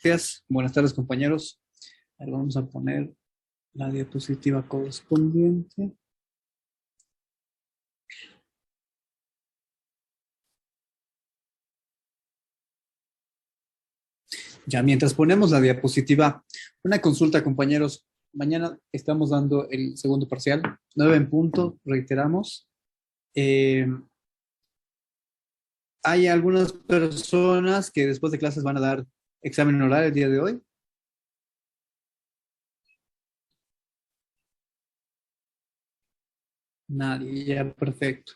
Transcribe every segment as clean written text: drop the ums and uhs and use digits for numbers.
Gracias. Buenas tardes, compañeros. Ahí vamos a poner la diapositiva correspondiente. Ya, mientras ponemos la diapositiva, una consulta, compañeros. Mañana estamos dando el segundo parcial, 9 en punto, reiteramos. Eh, Hay algunas personas que después de clases van a dar examen oral el día de hoy. Nadie, ya, perfecto.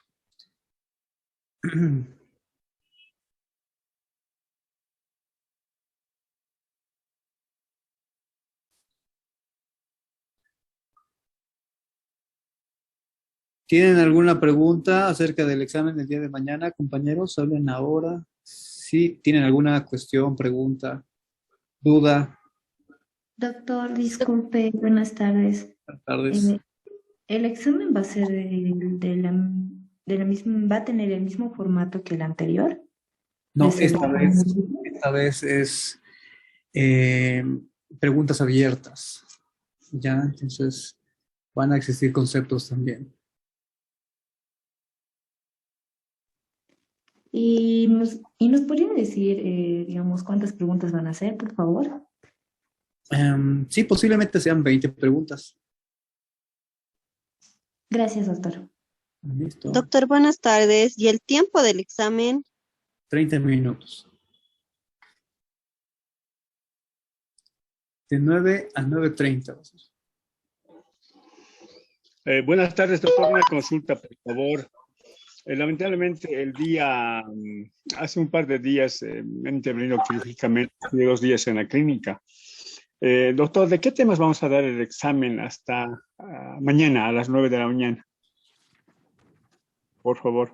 ¿Tienen alguna pregunta acerca del examen del día de mañana, compañeros? Hablen ahora. Si tienen alguna cuestión, pregunta, duda. Doctor, disculpe, buenas tardes. Buenas tardes. Eh, el examen va a ser de la misma, va a tener el mismo formato que el anterior, de No, segundo. esta vez es eh, preguntas abiertas. Ya, entonces van a existir conceptos también. Y nos podría decir, digamos, cuántas preguntas van a hacer, por favor. Sí, posiblemente sean 20 preguntas. Gracias, doctor. Listo. Doctor, buenas tardes. ¿Y el tiempo del examen? 30 minutos. De 9 a 9:30. Buenas tardes, doctor. Una consulta, por favor. Lamentablemente, hace un par de días me han intervenido quirúrgicamente, de 2 días en la clínica. Doctor, ¿de qué temas vamos a dar el examen hasta mañana a las 9 de la mañana? Por favor.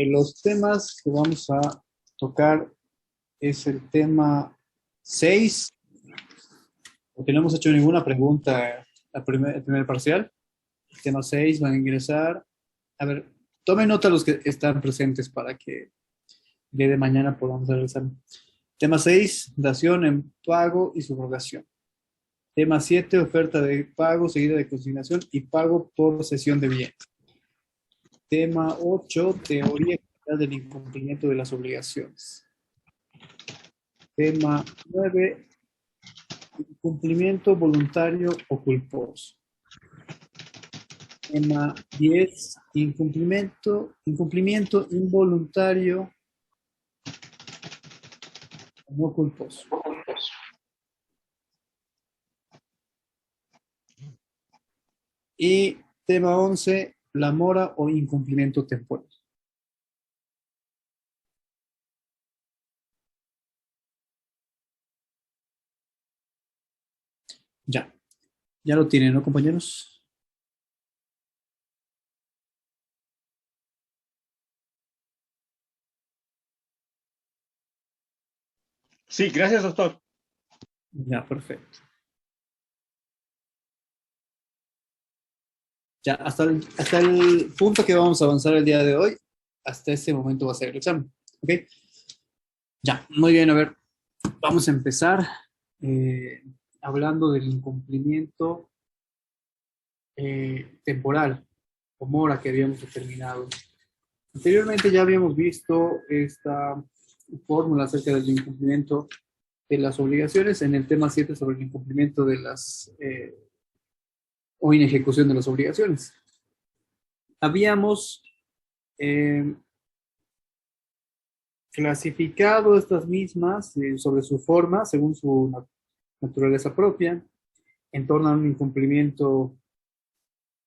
Los temas que vamos a tocar es el tema 6, porque no hemos hecho ninguna pregunta el primer parcial. El tema 6 van a ingresar. A ver, tomen nota los que están presentes para que el día de mañana podamos hacer el examen. Tema 6, dación en pago y subrogación. Tema 7, oferta de pago seguida de consignación y pago por cesión de bien. Tema 8, teoría del incumplimiento de las obligaciones. Tema 9, incumplimiento voluntario o culposo. Tema 10, incumplimiento involuntario o no culposo. Y tema 11, la mora o incumplimiento temporal. Ya, ya lo tienen, ¿no, compañeros? Sí, gracias, doctor. Ya, perfecto. Ya, hasta el punto que vamos a avanzar el día de hoy, hasta ese momento va a ser el examen. ¿Ok? Ya, muy bien, a ver, vamos a empezar hablando del incumplimiento temporal o mora que habíamos determinado. Anteriormente ya habíamos visto esta fórmula acerca del incumplimiento de las obligaciones en el tema 7 sobre el incumplimiento de las o inejecución de las obligaciones. Habíamos eh, clasificado estas mismas sobre su forma, según su naturaleza propia, en torno a un incumplimiento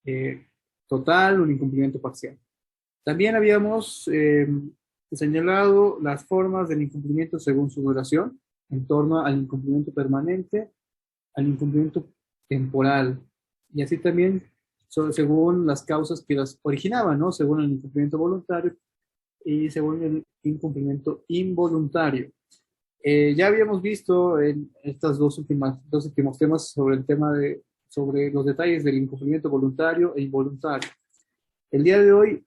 eh, total, un incumplimiento parcial. También habíamos señalado las formas del incumplimiento según su duración, en torno al incumplimiento permanente, al incumplimiento temporal, y así también según las causas que las originaban, ¿no? Según el incumplimiento voluntario y según el incumplimiento involuntario. Ya habíamos visto en estas dos últimos temas sobre sobre los detalles del incumplimiento voluntario e involuntario. El día de hoy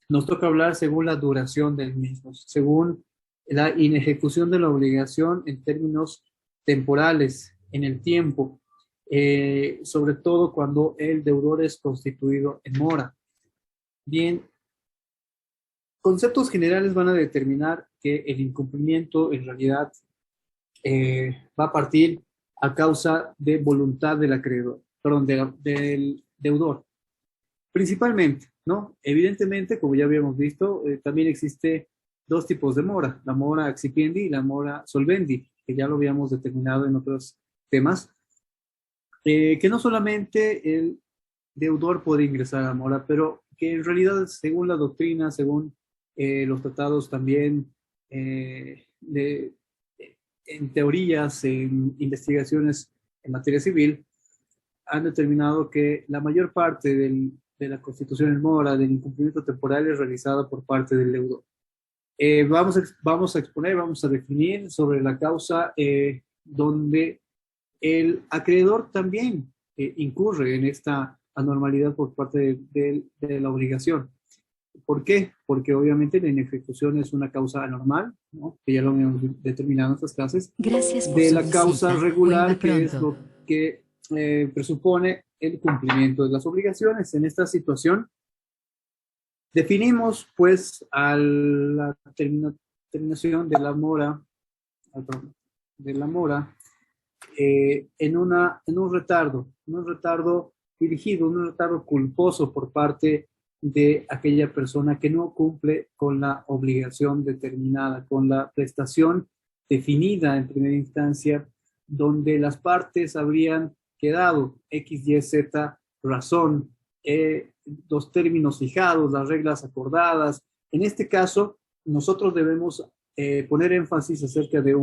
nos toca hablar según la duración del mismo, según la inejecución de la obligación en términos temporales, en el tiempo, sobre todo cuando el deudor es constituido en mora. Bien, conceptos generales van a determinar que el incumplimiento en realidad va a partir a causa de voluntad del acreedor, perdón, del deudor. Principalmente, ¿no? Evidentemente, como ya habíamos visto, también existe dos tipos de mora, la mora accipiendi y la mora solvendi, que ya lo habíamos determinado en otros temas, que no solamente el deudor puede ingresar a mora, pero que en realidad, según la doctrina, según los tratados también, en teorías, en investigaciones en materia civil, han determinado que la mayor parte de la constitución en mora, del incumplimiento temporal, es realizada por parte del deudor. Vamos a exponer, vamos a definir sobre la causa donde el acreedor también incurre en esta anormalidad por parte de la obligación. ¿Por qué? Porque obviamente la inejecución es una causa anormal, ¿no? Que ya lo hemos determinado en estas clases. Gracias por De su la causa visita. regular, Vuelva que es pronto. lo que presupone el cumplimiento de las obligaciones. En esta situación, definimos pues a la terminación de la mora, en un retardo dirigido, un retardo culposo por parte de aquella persona que no cumple con la obligación determinada, con la prestación definida en primera instancia, donde las partes habrían quedado X, Y, Z, razón, los términos fijados, las reglas acordadas. En este caso, nosotros debemos poner énfasis acerca de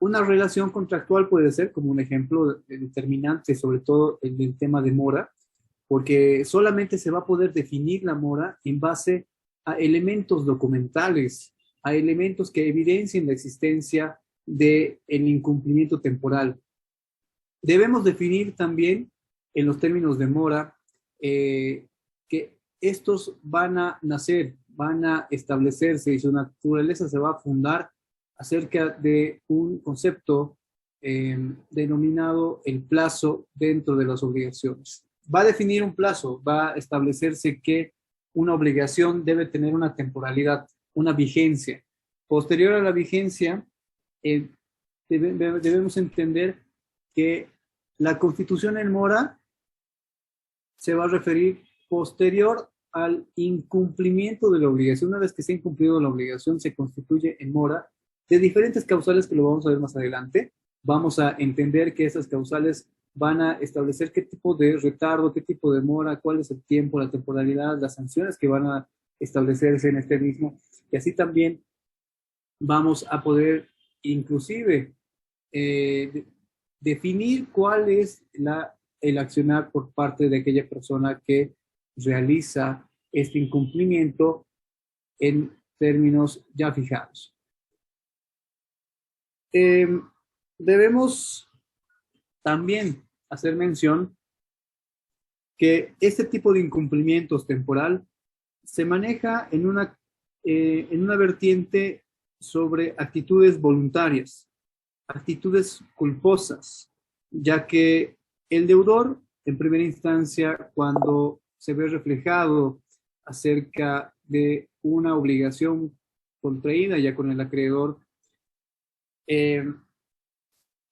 una relación contractual, puede ser como un ejemplo determinante, sobre todo en el tema de mora, porque solamente se va a poder definir la mora en base a elementos documentales, a elementos que evidencien la existencia del incumplimiento temporal. Debemos definir también en los términos de mora que estos van a nacer, van a establecerse y su naturaleza se va a fundar acerca de un concepto denominado el plazo dentro de las obligaciones. Va a definir un plazo, va a establecerse que una obligación debe tener una temporalidad, una vigencia. Posterior a la vigencia, debemos entender que la constitución en mora se va a referir posterior al incumplimiento de la obligación. Una vez que se ha incumplido la obligación, se constituye en mora de diferentes causales que lo vamos a ver más adelante. Vamos a entender que esas causales van a establecer qué tipo de retardo, qué tipo de mora, cuál es el tiempo, la temporalidad, las sanciones que van a establecerse en este mismo. Y así también vamos a poder inclusive definir cuál es el accionar por parte de aquella persona que realiza este incumplimiento en términos ya fijados. Debemos también hacer mención que este tipo de incumplimientos temporal se maneja en una vertiente sobre actitudes voluntarias, actitudes culposas, ya que el deudor, en primera instancia, cuando se ve reflejado acerca de una obligación contraída ya con el acreedor,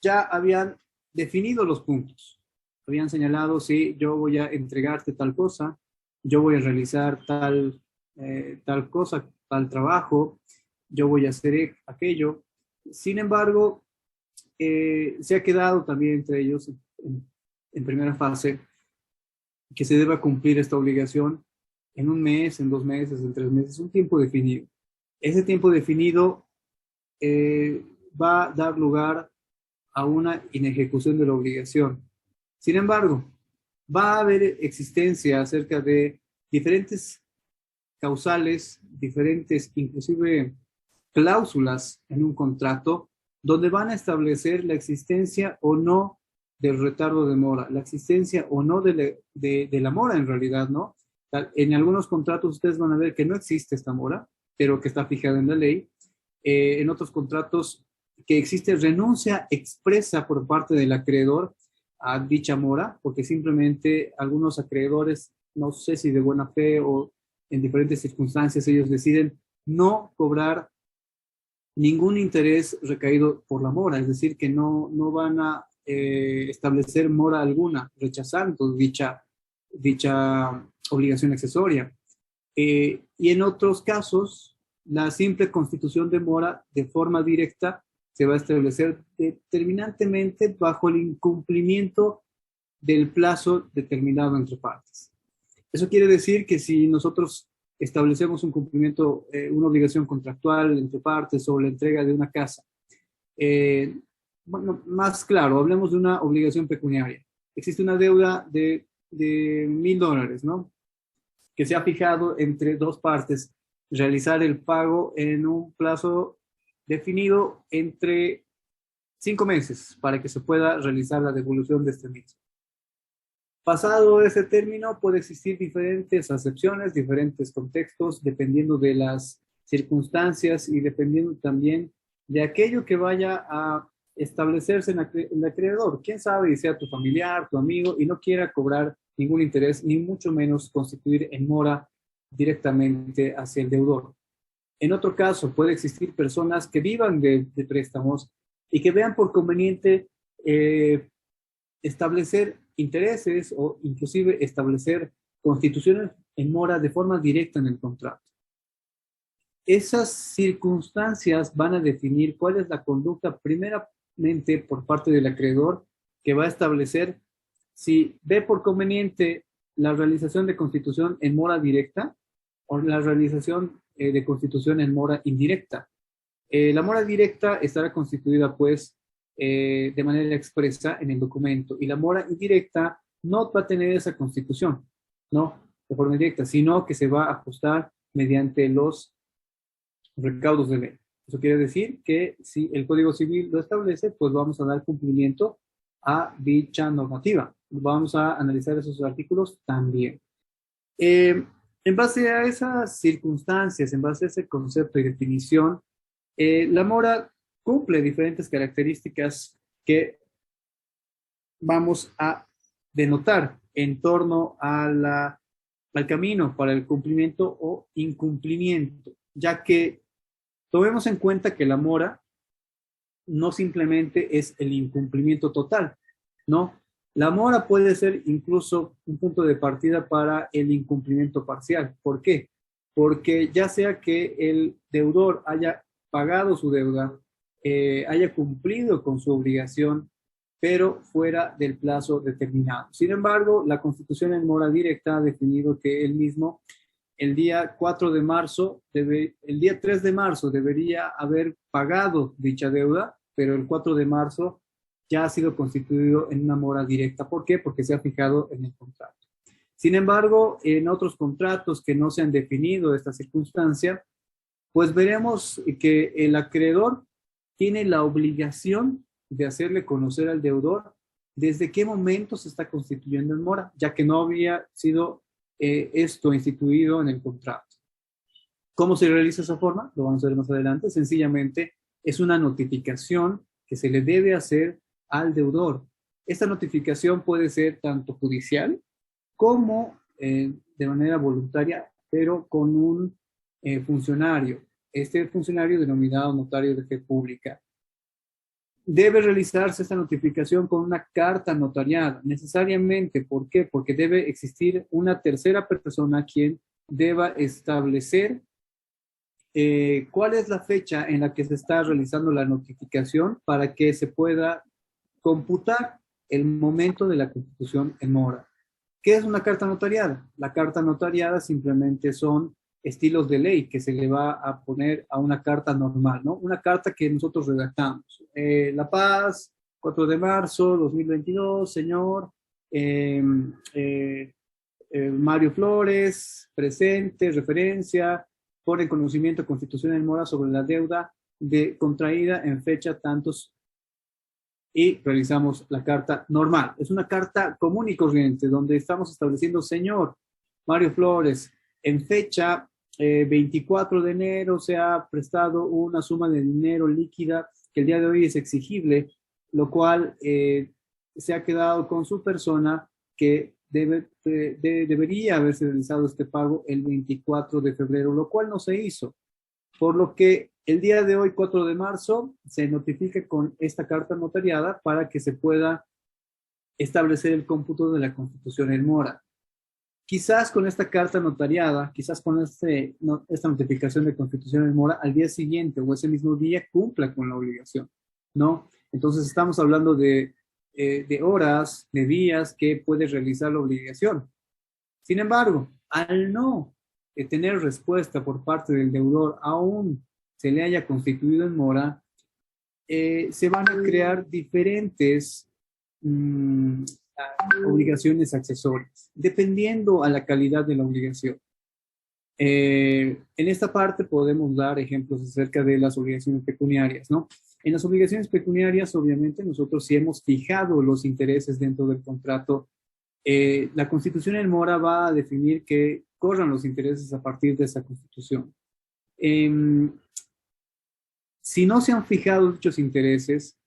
ya habían definido los puntos, habían señalado, sí, yo voy a entregarte tal cosa, yo voy a realizar tal cosa, tal trabajo, yo voy a hacer aquello. Sin embargo, se ha quedado también entre ellos en primera fase que se deba cumplir esta obligación en un mes, en 2 meses, en 3 meses, un tiempo definido. Ese tiempo definido va a dar lugar a una inejecución de la obligación. Sin embargo, va a haber existencia acerca de diferentes causales, diferentes inclusive cláusulas en un contrato donde van a establecer la existencia o no del retardo de mora, la existencia o no de la mora en realidad, ¿no? En algunos contratos ustedes van a ver que no existe esta mora, pero que está fijada en la ley. En otros contratos que existe renuncia expresa por parte del acreedor a dicha mora, porque simplemente algunos acreedores, no sé si de buena fe o en diferentes circunstancias, ellos deciden no cobrar ningún interés recaído por la mora, es decir, que no van a establecer mora alguna, rechazando dicha obligación accesoria. Y en otros casos, la simple constitución de mora de forma directa se va a establecer determinantemente bajo el incumplimiento del plazo determinado entre partes. Eso quiere decir que si nosotros establecemos un cumplimiento, una obligación contractual entre partes sobre la entrega de una casa, bueno, más claro, hablemos de una obligación pecuniaria. Existe una deuda de $1,000, ¿no? Que se ha fijado entre dos partes realizar el pago en un plazo definido entre 5 meses para que se pueda realizar la devolución de este mismo. Pasado ese término, puede existir diferentes acepciones, diferentes contextos, dependiendo de las circunstancias y dependiendo también de aquello que vaya a establecerse en el acreedor. Quién sabe, y sea tu familiar, tu amigo, y no quiera cobrar ningún interés, ni mucho menos constituir en mora directamente hacia el deudor. En otro caso, puede existir personas que vivan de préstamos y que vean por conveniente establecer intereses o inclusive establecer constituciones en mora de forma directa en el contrato. Esas circunstancias van a definir cuál es la conducta primeramente por parte del acreedor que va a establecer si ve por conveniente la realización de constitución en mora directa o la realización de constitución en mora indirecta. La mora directa estará constituida pues de manera expresa en el documento y la mora indirecta no va a tener esa constitución, no de forma directa, sino que se va a ajustar mediante los recaudos de ley. Eso quiere decir que si el Código Civil lo establece, pues vamos a dar cumplimiento a dicha normativa. Vamos a analizar esos artículos también. En base a esas circunstancias, en base a ese concepto y definición, la mora cumple diferentes características que vamos a denotar en torno al camino para el cumplimiento o incumplimiento, ya que tomemos en cuenta que la mora no simplemente es el incumplimiento total, ¿no? La mora puede ser incluso un punto de partida para el incumplimiento parcial. ¿Por qué? Porque ya sea que el deudor haya pagado su deuda, haya cumplido con su obligación, pero fuera del plazo determinado. Sin embargo, la Constitución en mora directa ha definido que él mismo, el día 3 de marzo debería haber pagado dicha deuda, pero el 4 de marzo ya ha sido constituido en una mora directa. ¿Por qué? Porque se ha fijado en el contrato. Sin embargo, en otros contratos que no se han definido esta circunstancia, pues veremos que el acreedor tiene la obligación de hacerle conocer al deudor desde qué momento se está constituyendo en mora, ya que no había sido esto instituido en el contrato. ¿Cómo se realiza esa forma? Lo vamos a ver más adelante. Sencillamente es una notificación que se le debe hacer al deudor. Esta notificación puede ser tanto judicial como de manera voluntaria, pero con un funcionario. Este funcionario denominado notario de fe pública. Debe realizarse esta notificación con una carta notariada, necesariamente. ¿Por qué? Porque debe existir una tercera persona quien deba establecer cuál es la fecha en la que se está realizando la notificación para que se pueda computar el momento de la constitución en mora. ¿Qué es una carta notariada? La carta notariada simplemente son estilos de ley que se le va a poner a una carta normal, ¿no? Una carta que nosotros redactamos. La Paz, 4 de marzo 2022, señor Mario Flores, presente, referencia, pone conocimiento constitucional en mora sobre la deuda contraída en fecha tantos y realizamos la carta normal. Es una carta común y corriente donde estamos estableciendo, señor Mario Flores, en fecha 24 de enero se ha prestado una suma de dinero líquida que el día de hoy es exigible, lo cual se ha quedado con su persona que debería haberse realizado este pago el 24 de febrero, lo cual no se hizo. Por lo que el día de hoy, 4 de marzo, se notifica con esta carta notariada para que se pueda establecer el cómputo de la constitución en mora. Quizás con esta carta notariada, quizás con esta notificación de constitución en mora, al día siguiente o ese mismo día cumpla con la obligación, ¿no? Entonces estamos hablando de horas, de días que puede realizar la obligación. Sin embargo, al no tener respuesta por parte del deudor, aún se le haya constituido en mora, se van a crear diferentes obligaciones accesorias, dependiendo a la calidad de la obligación. En esta parte podemos dar ejemplos acerca de las obligaciones pecuniarias, ¿no? En las obligaciones pecuniarias, obviamente, nosotros sí hemos fijado los intereses dentro del contrato. La Constitución en mora va a definir que corran los intereses a partir de esa Constitución. Si no se han fijado dichos intereses,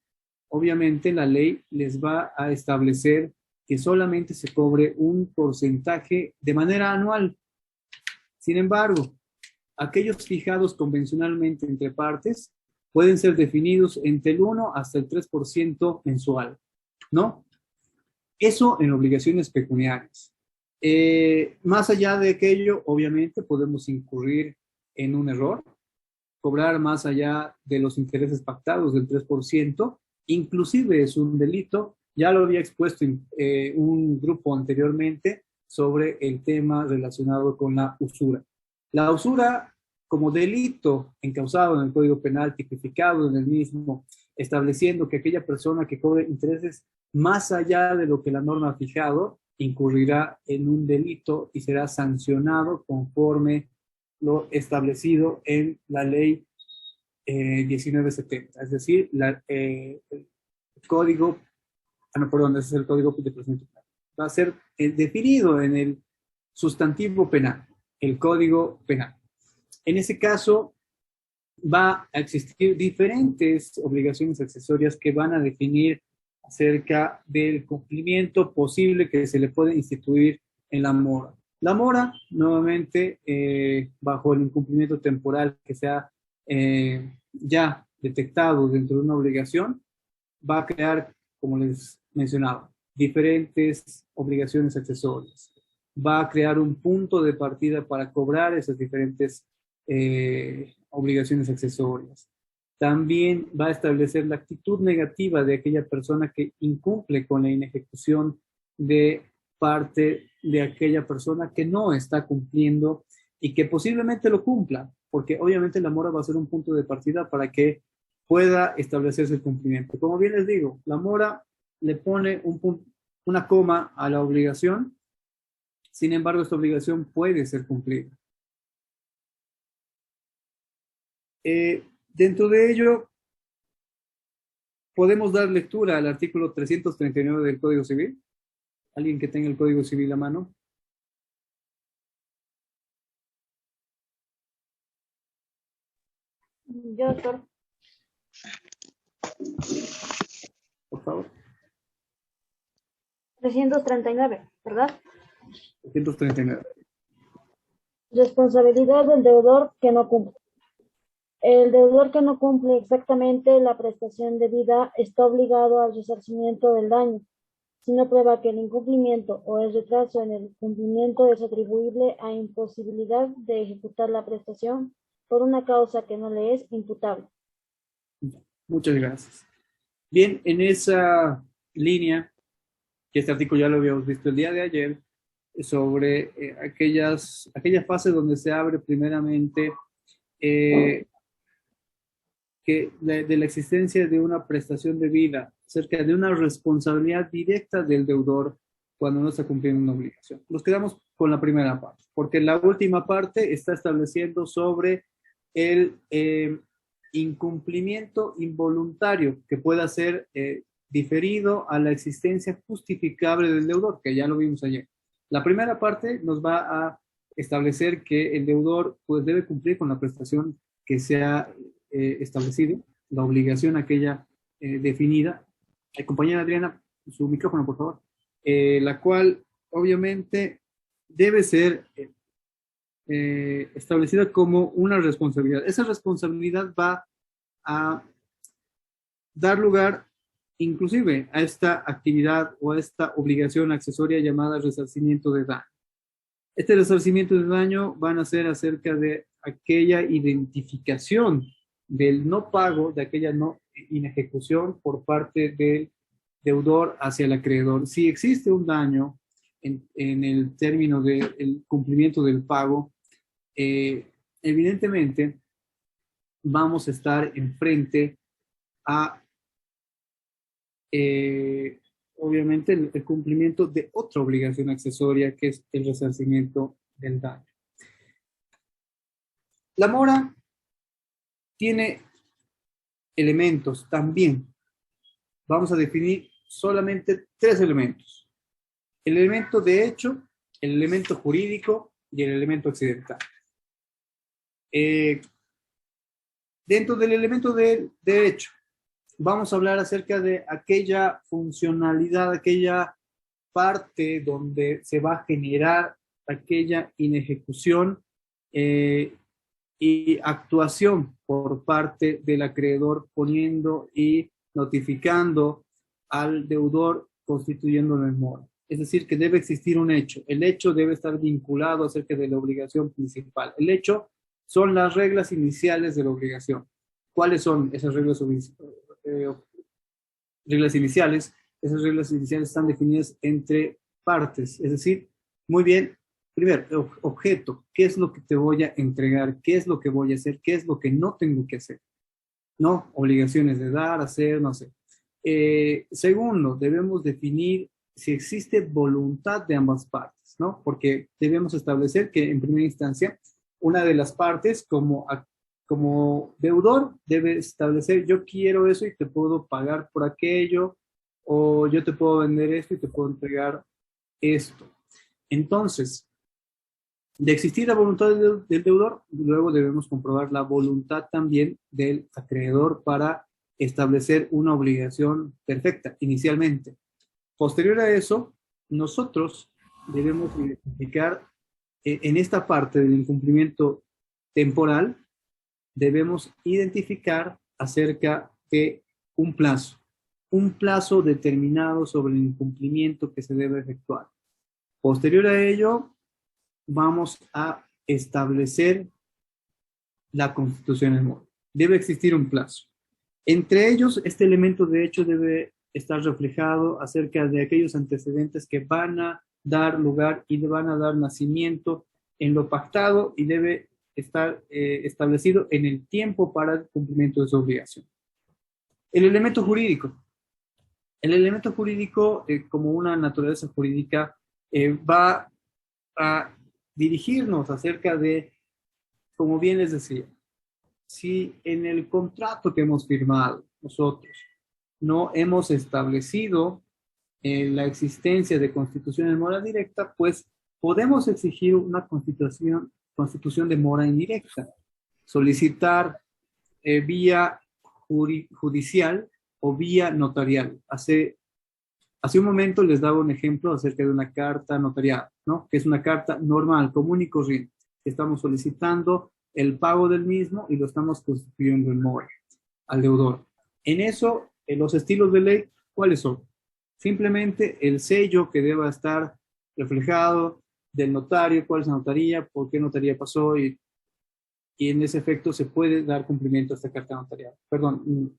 obviamente la ley les va a establecer que solamente se cobre un porcentaje de manera anual. Sin embargo, aquellos fijados convencionalmente entre partes pueden ser definidos entre el 1 hasta el 3% mensual, ¿no? Eso en obligaciones pecuniarias. Más allá de aquello, obviamente podemos incurrir en un error, cobrar más allá de los intereses pactados del 3%, inclusive es un delito. Ya lo había expuesto un grupo anteriormente sobre el tema relacionado con la usura. La usura como delito encausado en el Código Penal, tipificado en el mismo, estableciendo que aquella persona que cobre intereses más allá de lo que la norma ha fijado, incurrirá en un delito y será sancionado conforme lo establecido en la ley 1970, es decir, el código, ese es el código de procedimiento penal. Va a ser definido en el sustantivo penal, el código penal. En ese caso, va a existir diferentes obligaciones accesorias que van a definir acerca del cumplimiento posible que se le puede instituir en la mora. La mora, nuevamente, bajo el incumplimiento temporal que sea ya detectado dentro de una obligación, va a crear, como les mencionaba, diferentes obligaciones accesorias. Va a crear un punto de partida para cobrar esas diferentes obligaciones accesorias. También va a establecer la actitud negativa de aquella persona que incumple con la inejecución de parte de aquella persona que no está cumpliendo y que posiblemente lo cumpla, porque obviamente la mora va a ser un punto de partida para que pueda establecerse el cumplimiento. Como bien les digo, la mora le pone una coma a la obligación, sin embargo, esta obligación puede ser cumplida. Dentro de ello, podemos dar lectura al artículo 339 del Código Civil. ¿Alguien que tenga el Código Civil a mano? Yo, doctor. Por favor. 339, ¿verdad? 339. Responsabilidad del deudor que no cumple. El deudor que no cumple exactamente la prestación debida está obligado al resarcimiento del daño, si no prueba que el incumplimiento o el retraso en el cumplimiento es atribuible a imposibilidad de ejecutar la prestación por una causa que no le es imputable. Muchas gracias. Bien, en esa línea, que este artículo ya lo habíamos visto el día de ayer, sobre aquella fase donde se abre primeramente de la existencia de una prestación debida, acerca de una responsabilidad directa del deudor cuando no está cumpliendo una obligación. Nos quedamos con la primera parte, porque la última parte está estableciendo sobre el incumplimiento involuntario que pueda ser diferido a la existencia justificable del deudor, que ya lo vimos ayer. La primera parte nos va a establecer que el deudor pues, debe cumplir con la prestación que se ha establecido, la obligación aquella definida. Compañera Adriana, su micrófono, por favor. La cual obviamente debe ser establecida como una responsabilidad. Esa responsabilidad va a dar lugar inclusive a esta actividad o a esta obligación accesoria llamada resarcimiento de daño. Este resarcimiento de daño van a ser acerca de aquella identificación del no pago, de aquella no inejecución por parte del deudor hacia el acreedor. Si existe un daño en el término del cumplimiento del pago, evidentemente vamos a estar enfrente a obviamente el cumplimiento de otra obligación accesoria que es el resarcimiento del daño. La mora tiene elementos también. Vamos a definir solamente 3 elementos. El elemento de hecho, el elemento jurídico y el elemento accidental. Dentro del elemento de hecho, vamos a hablar acerca de aquella funcionalidad, aquella parte donde se va a generar aquella inejecución y actuación por parte del acreedor poniendo y notificando al deudor constituyéndolo en mora. Es decir, que debe existir un hecho. El hecho debe estar vinculado acerca de la obligación principal. El hecho son las reglas iniciales de la obligación. ¿Cuáles son esas reglas iniciales? Esas reglas iniciales están definidas entre partes, es decir, muy bien, primero, objeto, ¿qué es lo que te voy a entregar? ¿Qué es lo que voy a hacer? ¿Qué es lo que no tengo que hacer? ¿No? Obligaciones de dar, hacer, no sé. Segundo, debemos definir si existe voluntad de ambas partes, ¿no? Porque debemos establecer que en primera instancia, una de las partes como deudor debe establecer yo quiero eso y te puedo pagar por aquello, o yo te puedo vender esto y te puedo entregar esto. Entonces, de existir la voluntad del deudor, luego debemos comprobar la voluntad también del acreedor para establecer una obligación perfecta inicialmente. Posterior a eso, nosotros debemos identificar en esta parte del incumplimiento temporal, debemos identificar acerca de un plazo determinado sobre el incumplimiento que se debe efectuar. Posterior a ello, vamos a establecer la constitución en mora. Debe existir un plazo. Entre ellos, este elemento de hecho debe estar reflejado acerca de aquellos antecedentes que van a dar lugar y van a dar nacimiento en lo pactado y debe estar establecido en el tiempo para el cumplimiento de su obligación. El elemento jurídico. El elemento jurídico, como una naturaleza jurídica, va a dirigirnos acerca de, como bien les decía, si en el contrato que hemos firmado nosotros no hemos establecido la existencia de constitución en mora directa, pues podemos exigir una constitución de mora indirecta, solicitar vía judicial o vía notarial. Hace un momento les daba un ejemplo acerca de una carta notariada, ¿no? Que es una carta normal, común y corriente. Estamos solicitando el pago del mismo y lo estamos constituyendo en mora al deudor. En eso, en los estilos de ley, ¿cuáles son? Simplemente el sello que deba estar reflejado del notario, cuál es la notaría, por qué notaría pasó y en ese efecto se puede dar cumplimiento a esta carta notarial. Perdón,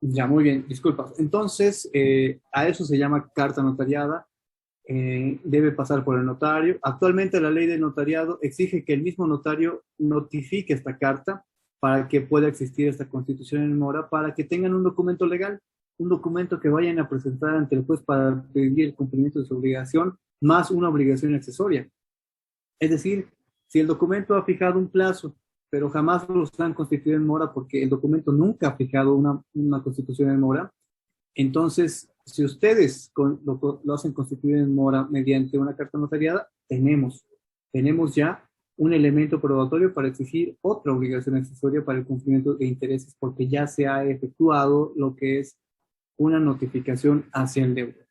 Ya, muy bien, disculpas. Entonces, a eso se llama carta notariada. Debe pasar por el notario. Actualmente la ley de notariado exige que el mismo notario notifique esta carta para que pueda existir esta constitución en mora, para que tengan un documento legal, un documento que vayan a presentar ante el juez para pedir el cumplimiento de su obligación, más una obligación accesoria. Es decir, si el documento ha fijado un plazo, pero jamás los han constituido en mora porque el documento nunca ha fijado una constitución en mora, entonces, si ustedes lo hacen constituir en mora mediante una carta notariada, tenemos ya un elemento probatorio para exigir otra obligación accesoria para el cumplimiento de intereses, porque ya se ha efectuado lo que es una notificación hacia el deudor.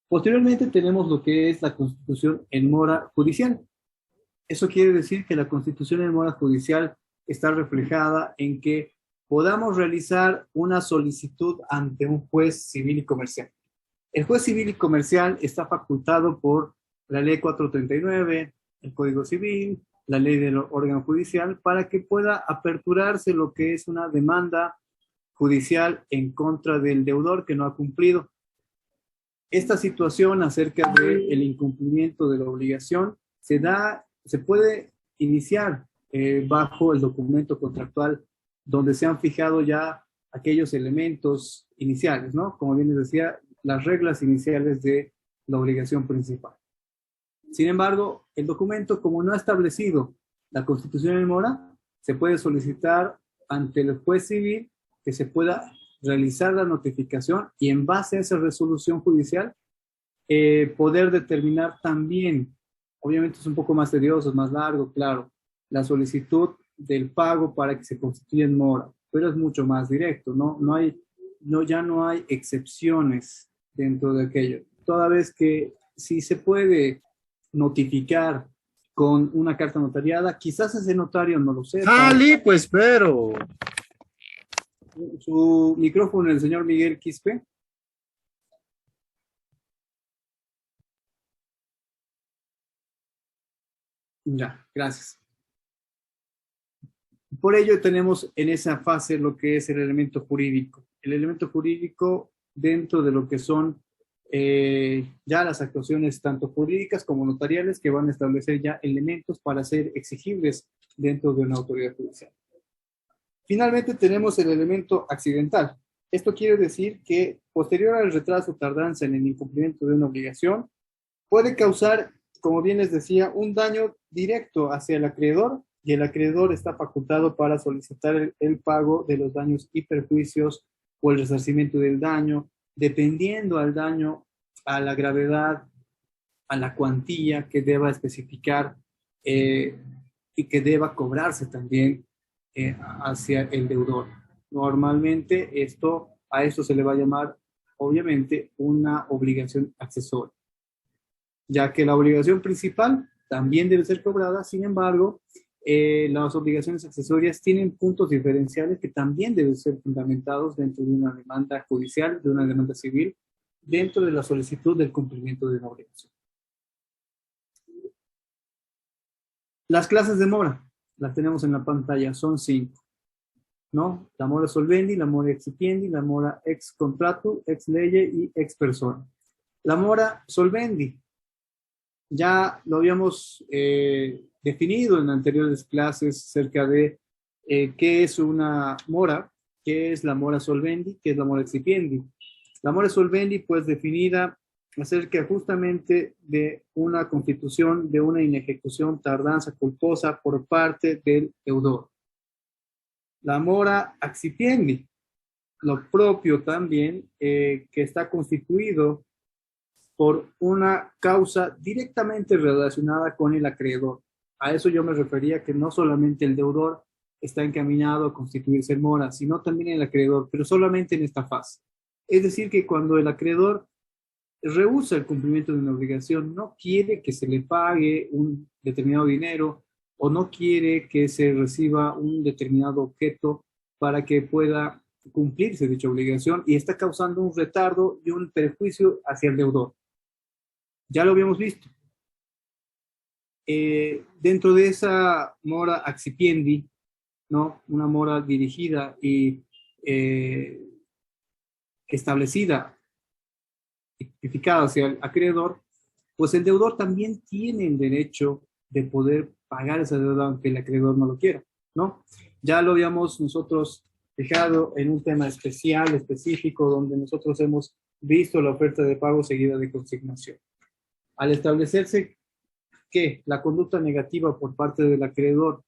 Posteriormente tenemos lo que es la constitución en mora judicial. Eso quiere decir que la constitución en mora judicial está reflejada en que podamos realizar una solicitud ante un juez civil y comercial. El juez civil y comercial está facultado por la ley 439, el Código Civil, la ley del órgano judicial, para que pueda aperturarse lo que es una demanda judicial en contra del deudor que no ha cumplido. Esta situación acerca del incumplimiento de la obligación se puede iniciar bajo el documento contractual donde se han fijado ya aquellos elementos iniciales, ¿no? Como bien les decía, las reglas iniciales de la obligación principal. Sin embargo, el documento, como no ha establecido la constitución en mora, se puede solicitar ante el juez civil que se pueda realizar la notificación y en base a esa resolución judicial poder determinar también, obviamente es un poco más tedioso, es más largo, claro, la solicitud del pago para que se constituya en mora, pero es mucho más directo, ya no hay excepciones dentro de aquello. Toda vez que si se puede notificar con una carta notariada, quizás ese notario no lo sepa. ¡Ali, pues, pero! Su micrófono, el señor Miguel Quispe. Ya, gracias. Por ello tenemos en esa fase lo que es el elemento jurídico. El elemento jurídico dentro de lo que son ya las actuaciones tanto jurídicas como notariales que van a establecer ya elementos para ser exigibles dentro de una autoridad judicial. Finalmente tenemos el elemento accidental. Esto quiere decir que posterior al retraso o tardanza en el incumplimiento de una obligación, puede causar, como bien les decía, un daño directo hacia el acreedor y el acreedor está facultado para solicitar el pago de los daños y perjuicios o el resarcimiento del daño, dependiendo al daño, a la gravedad, a la cuantía que deba especificar y que deba cobrarse también hacia el deudor. Normalmente a esto se le va a llamar, obviamente, una obligación accesoria, ya que la obligación principal también debe ser cobrada. Sin embargo, las obligaciones accesorias tienen puntos diferenciales que también deben ser fundamentados dentro de una demanda judicial, de una demanda civil, dentro de la solicitud del cumplimiento de una obligación. Las clases de mora, las tenemos en la pantalla, son 5, ¿no? La mora solvendi, la mora excipiendi, la mora ex contrato, ex lege y ex persona. La mora solvendi, ya lo habíamos definido en anteriores clases acerca de qué es una mora, qué es la mora solvendi, qué es la mora excipiendi. La mora solvendi, pues definida acerca justamente de una constitución de una inejecución, tardanza culposa por parte del deudor. La mora excipiendi, lo propio también, que está constituido por una causa directamente relacionada con el acreedor. A eso yo me refería, que no solamente el deudor está encaminado a constituirse en mora, sino también el acreedor, pero solamente en esta fase. Es decir, que cuando el acreedor rehúsa el cumplimiento de una obligación, no quiere que se le pague un determinado dinero o no quiere que se reciba un determinado objeto para que pueda cumplirse dicha obligación y está causando un retardo y un perjuicio hacia el deudor. Ya lo habíamos visto. Dentro de esa mora accipiendi, ¿no? Una mora dirigida y eh, establecida, tipificada hacia el acreedor, pues el deudor también tiene el derecho de poder pagar esa deuda aunque el acreedor no lo quiera, ¿no? Ya lo habíamos nosotros dejado en un tema especial, específico, donde nosotros hemos visto la oferta de pago seguida de consignación. Al establecerse que la conducta negativa por parte del acreedor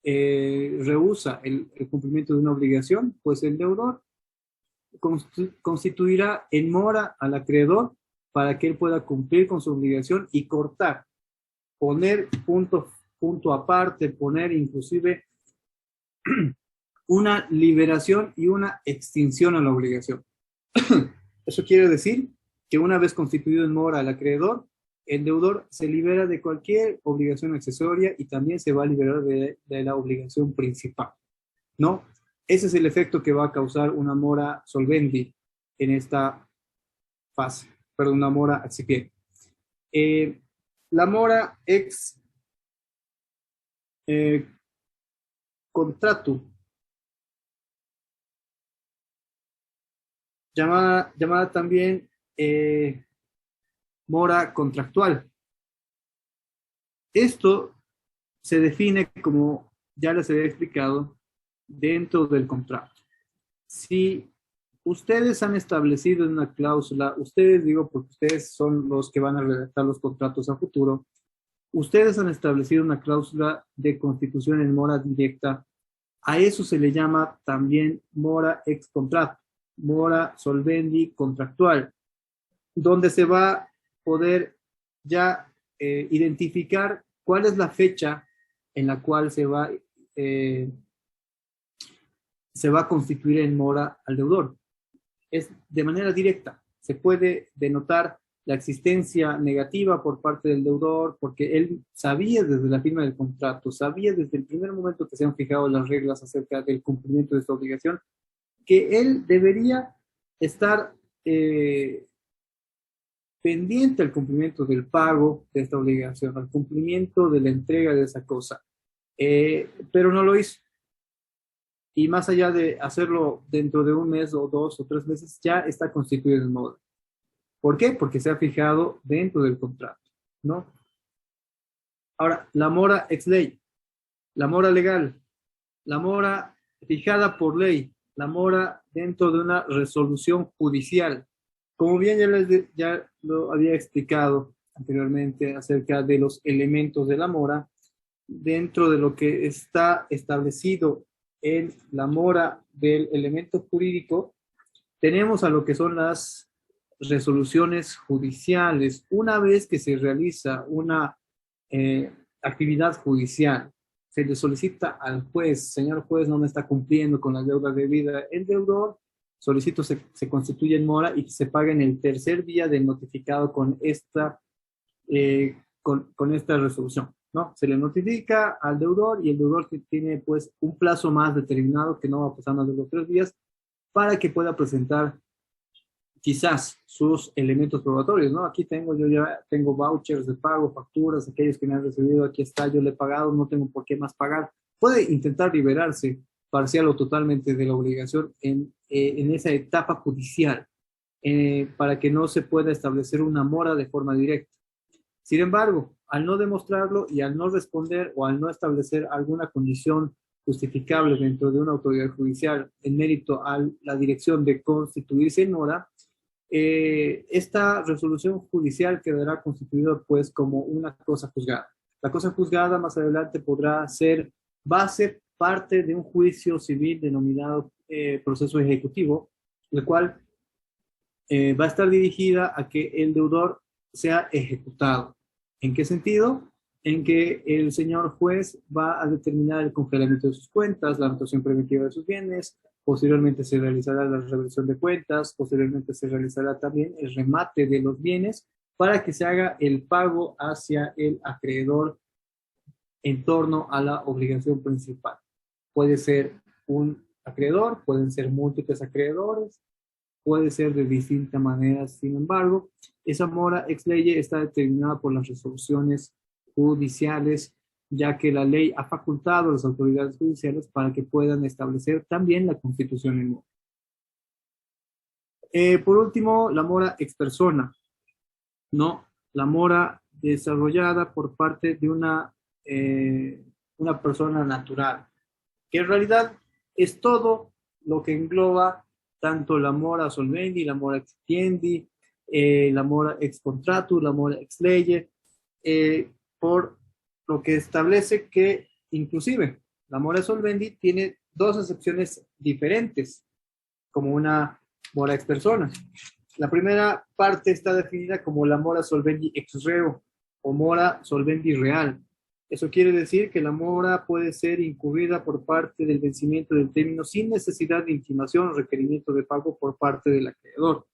rehúsa el cumplimiento de una obligación, pues el deudor constituirá en mora al acreedor para que él pueda cumplir con su obligación y cortar, poner punto aparte, poner inclusive una liberación y una extinción a la obligación. Eso quiere decir que una vez constituido en mora al acreedor, el deudor se libera de cualquier obligación accesoria y también se va a liberar de la obligación principal, ¿no? Ese es el efecto que va a causar una mora solvendi en esta fase, perdón, una mora accipiente. La mora ex contrato, llamada también mora contractual. Esto se define como, ya les había explicado, dentro del contrato. Si ustedes han establecido una cláusula, ustedes digo porque ustedes son los que van a redactar los contratos a futuro, ustedes han establecido una cláusula de constitución en mora directa, a eso se le llama también mora ex contrato, mora solvendi contractual, donde se va a poder ya identificar cuál es la fecha en la cual se va a constituir en mora al deudor. Es de manera directa. Se puede denotar la existencia negativa por parte del deudor porque él sabía desde la firma del contrato, sabía desde el primer momento que se han fijado las reglas acerca del cumplimiento de esta obligación, que él debería estar pendiente al cumplimiento del pago de esta obligación, al cumplimiento de la entrega de esa cosa. Pero no lo hizo. Y más allá de hacerlo dentro de un mes o 2 o 3 meses, ya está constituido en mora. ¿Por qué? Porque se ha fijado dentro del contrato, ¿no? Ahora, la mora ex ley, la mora legal, la mora fijada por ley, la mora dentro de una resolución judicial. Como bien ya lo había explicado anteriormente acerca de los elementos de la mora, dentro de lo que está establecido en la mora del elemento jurídico, tenemos a lo que son las resoluciones judiciales. Una vez que se realiza una actividad judicial, se le solicita al juez, señor juez, no me está cumpliendo con la deuda debida, el deudor, solicito se constituye en mora y que se pague en el tercer día de notificado con esta resolución, ¿no? Se le notifica al deudor y el deudor tiene pues un plazo más determinado que no va a pasar más de los 3 días para que pueda presentar quizás sus elementos probatorios, ¿no? Aquí yo ya tengo vouchers de pago, facturas, aquellos que me han recibido, aquí está, yo le he pagado, no tengo por qué más pagar. Puede intentar liberarse parcial o totalmente de la obligación en esa etapa judicial para que no se pueda establecer una mora de forma directa. Sin embargo, al no demostrarlo y al no responder o al no establecer alguna condición justificable dentro de una autoridad judicial en mérito a la dirección de constituirse en mora, esta resolución judicial quedará constituida pues como una cosa juzgada. La cosa juzgada más adelante va a ser parte de un juicio civil denominado proceso ejecutivo, el cual va a estar dirigida a que el deudor sea ejecutado. ¿En qué sentido? En que el señor juez va a determinar el congelamiento de sus cuentas, la anotación preventiva de sus bienes, posteriormente se realizará la revisión de cuentas, posteriormente se realizará también el remate de los bienes para que se haga el pago hacia el acreedor en torno a la obligación principal. Puede ser un acreedor, pueden ser múltiples acreedores, puede ser de distintas maneras. Sin embargo, esa mora ex lege está determinada por las resoluciones judiciales, ya que la ley ha facultado a las autoridades judiciales para que puedan establecer también la constitución en mora. Por último, la mora ex persona, ¿no? La mora desarrollada por parte de una persona natural, que en realidad es todo lo que engloba tanto la mora solvendi, la mora ex tiendi, la mora ex contratu, la mora ex lege, por lo que establece que inclusive la mora solvendi tiene dos acepciones diferentes, como una mora ex persona. La primera parte está definida como la mora solvendi ex reo o mora solvendi real. Eso quiere decir que la mora puede ser incurrida por parte del vencimiento del término sin necesidad de intimación o requerimiento de pago por parte del acreedor,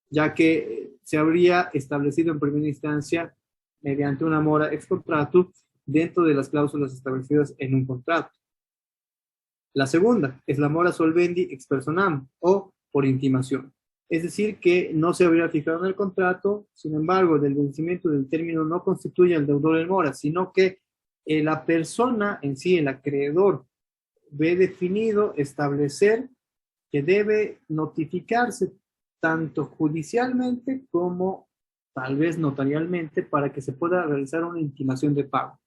ya que se habría establecido en primera instancia mediante una mora ex contratu dentro de las cláusulas establecidas en un contrato. La segunda es la mora solvendi ex personam o por intimación. Es decir, que no se habría fijado en el contrato, sin embargo, del vencimiento del término no constituye al deudor en mora, sino que la persona en sí, el acreedor, ve definido establecer que debe notificarse tanto judicialmente como tal vez notarialmente para que se pueda realizar una intimación de pago.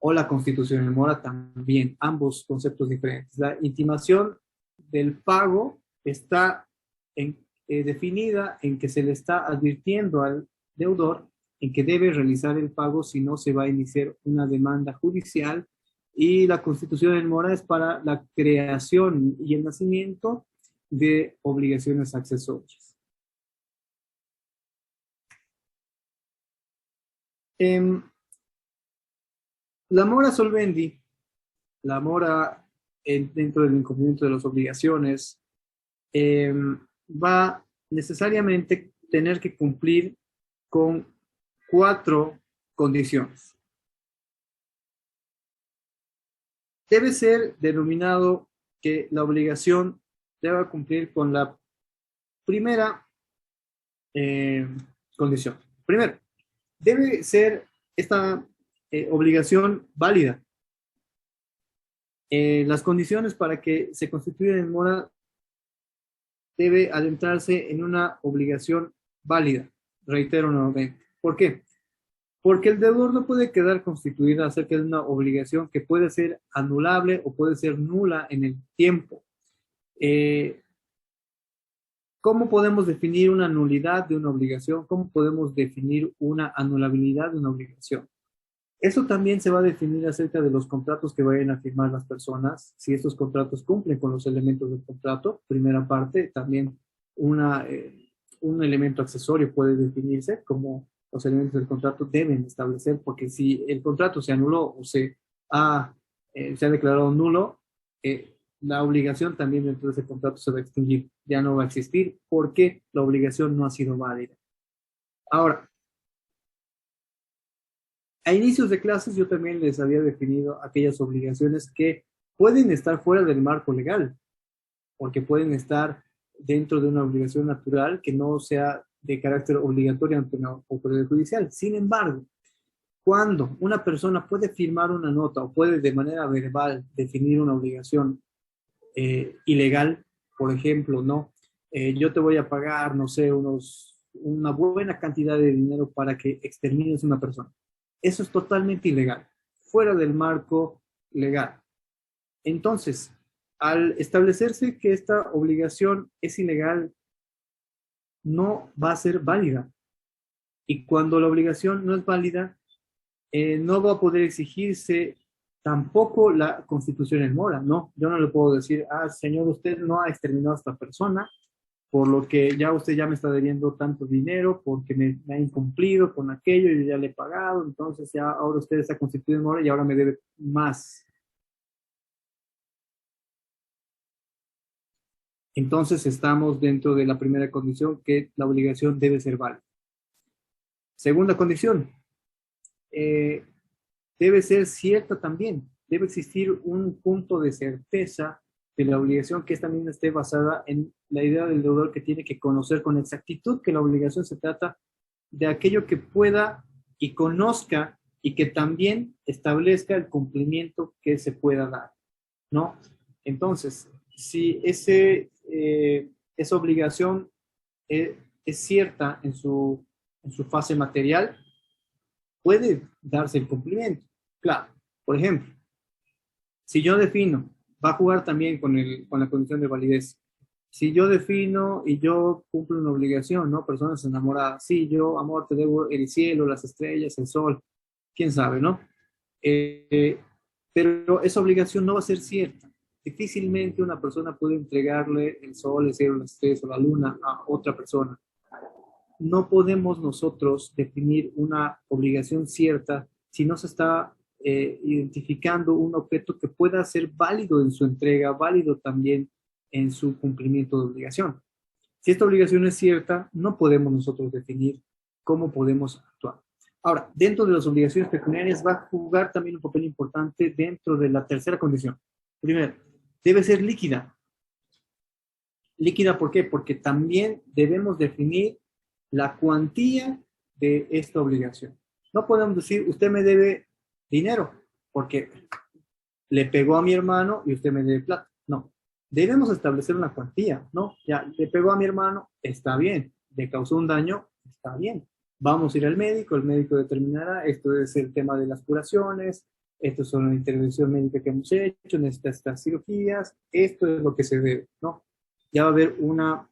O la constitución en mora también, ambos conceptos diferentes. La intimación del pago está definida en que se le está advirtiendo al deudor en que debe realizar el pago, si no se va a iniciar una demanda judicial, y la constitución en mora es para la creación y el nacimiento de obligaciones accesorias. La mora solvendi, la mora dentro del incumplimiento de las obligaciones, va necesariamente tener que cumplir con 4 condiciones. Debe ser denominado que la obligación debe cumplir con la primera condición. Primero, debe ser esta obligación válida. Las condiciones para que se constituya en mora debe adentrarse en una obligación válida. Reitero nuevamente. ¿Por qué? Porque el deudor no puede quedar constituido acerca de una obligación que puede ser anulable o puede ser nula en el tiempo. ¿Cómo podemos definir una nulidad de una obligación? ¿Cómo podemos definir una anulabilidad de una obligación? Eso también se va a definir acerca de los contratos que vayan a firmar las personas, si estos contratos cumplen con los elementos del contrato. Primera parte, también un elemento accesorio puede definirse como los elementos del contrato deben establecer, porque si el contrato se anuló o se ha declarado nulo, la obligación también dentro de ese contrato se va a extinguir, ya no va a existir porque la obligación no ha sido válida. Ahora, a inicios de clases yo también les había definido aquellas obligaciones que pueden estar fuera del marco legal, porque pueden estar dentro de una obligación natural que no sea de carácter obligatorio ante una autoridad judicial. Sin embargo, cuando una persona puede firmar una nota o puede de manera verbal definir una obligación ilegal, por ejemplo, ¿no? Yo te voy a pagar, no sé, una buena cantidad de dinero para que extermines a una persona. Eso es totalmente ilegal, fuera del marco legal. Entonces, al establecerse que esta obligación es ilegal, no va a ser válida. Y cuando la obligación no es válida, no va a poder exigirse tampoco la constitución en mora. No, yo no le puedo decir, señor, usted no ha exterminado a esta persona, por lo que ya usted ya me está debiendo tanto dinero, porque me ha incumplido con aquello, yo ya le he pagado, entonces ya ahora usted está constituido en mora y ahora me debe más. Entonces estamos dentro de la primera condición, que la obligación debe ser válida. Segunda condición, debe ser cierta también. Debe existir un punto de certeza de la obligación que también esté basada en la idea del deudor, que tiene que conocer con exactitud que la obligación se trata de aquello que pueda y conozca y que también establezca el cumplimiento que se pueda dar, ¿no? Entonces, si esa obligación es cierta en su fase material, puede darse el cumplimiento. Claro, por ejemplo, si yo defino, va a jugar también con la condición de validez. Si yo defino y yo cumplo una obligación, ¿no? Personas enamoradas, sí, yo, amor, te debo el cielo, las estrellas, el sol, quién sabe, ¿no? Pero esa obligación no va a ser cierta. Difícilmente una persona puede entregarle el sol, el cielo, las estrellas o la luna a otra persona. No podemos nosotros definir una obligación cierta si no se está identificando un objeto que pueda ser válido en su entrega, válido también en su cumplimiento de obligación. Si esta obligación es cierta, no podemos nosotros definir cómo podemos actuar. Ahora, dentro de las obligaciones pecuniarias va a jugar también un papel importante dentro de la tercera condición. Primero, debe ser líquida. Líquida, ¿por qué? Porque también debemos definir la cuantía de esta obligación. No podemos decir, usted me debe dinero, porque le pegó a mi hermano y usted me debe plata. No, debemos establecer una cuantía, ¿no? Ya, le pegó a mi hermano, está bien. Le causó un daño, está bien. Vamos a ir al médico, el médico determinará, esto es el tema de las curaciones, esto es una intervención médica que hemos hecho, necesita estas cirugías, esto es lo que se debe, ¿no? Ya va a haber una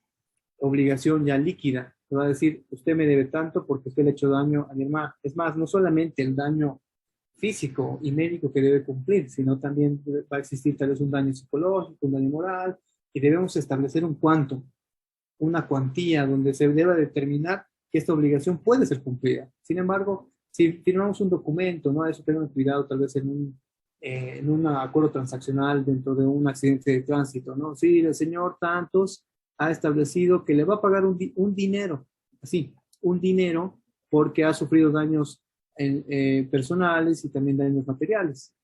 obligación ya líquida. Se va a decir, usted me debe tanto porque usted le ha hecho daño a mi hermano. Es más, no solamente el daño físico y médico que debe cumplir, sino también va a existir tal vez un daño psicológico, un daño moral, y debemos establecer un cuánto, una cuantía donde se deba determinar que esta obligación puede ser cumplida. Sin embargo, si firmamos un documento, ¿no? Eso tengan cuidado tal vez en un acuerdo transaccional dentro de un accidente de tránsito, ¿no? Sí, el señor tantos ha establecido que le va a pagar un dinero, así, un dinero porque ha sufrido daños personales y también daños materiales.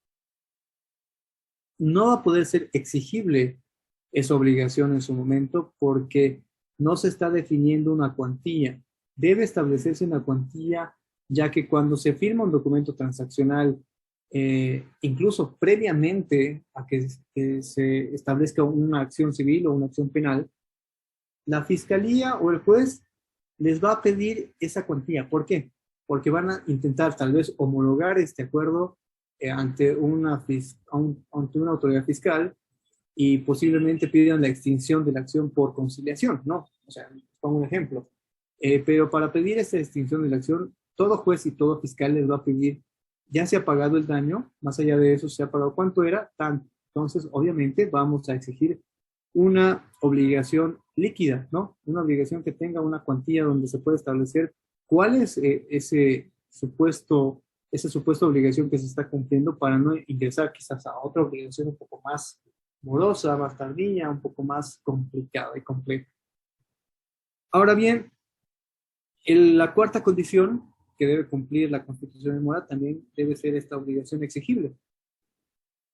No va a poder ser exigible esa obligación en su momento porque no se está definiendo una cuantía. Debe establecerse una cuantía, ya que cuando se firma un documento transaccional, incluso previamente a que se establezca una acción civil o una acción penal, la fiscalía o el juez les va a pedir esa cuantía. ¿Por qué? Porque van a intentar tal vez homologar este acuerdo ante una autoridad fiscal y posiblemente pidan la extinción de la acción por conciliación, ¿no? O sea, pongo un ejemplo. Pero para pedir esta extinción de la acción, todo juez y todo fiscal les va a pedir, ya se ha pagado el daño, más allá de eso se ha pagado cuánto era, tanto. Entonces, obviamente, vamos a exigir una obligación líquida, ¿no? Una obligación que tenga una cuantía donde se puede establecer cuál es esa supuesta obligación que se está cumpliendo para no ingresar quizás a otra obligación un poco más morosa, más tardía, un poco más complicada y compleja. Ahora bien, la cuarta condición que debe cumplir la Constitución de Mora también debe ser esta obligación exigible.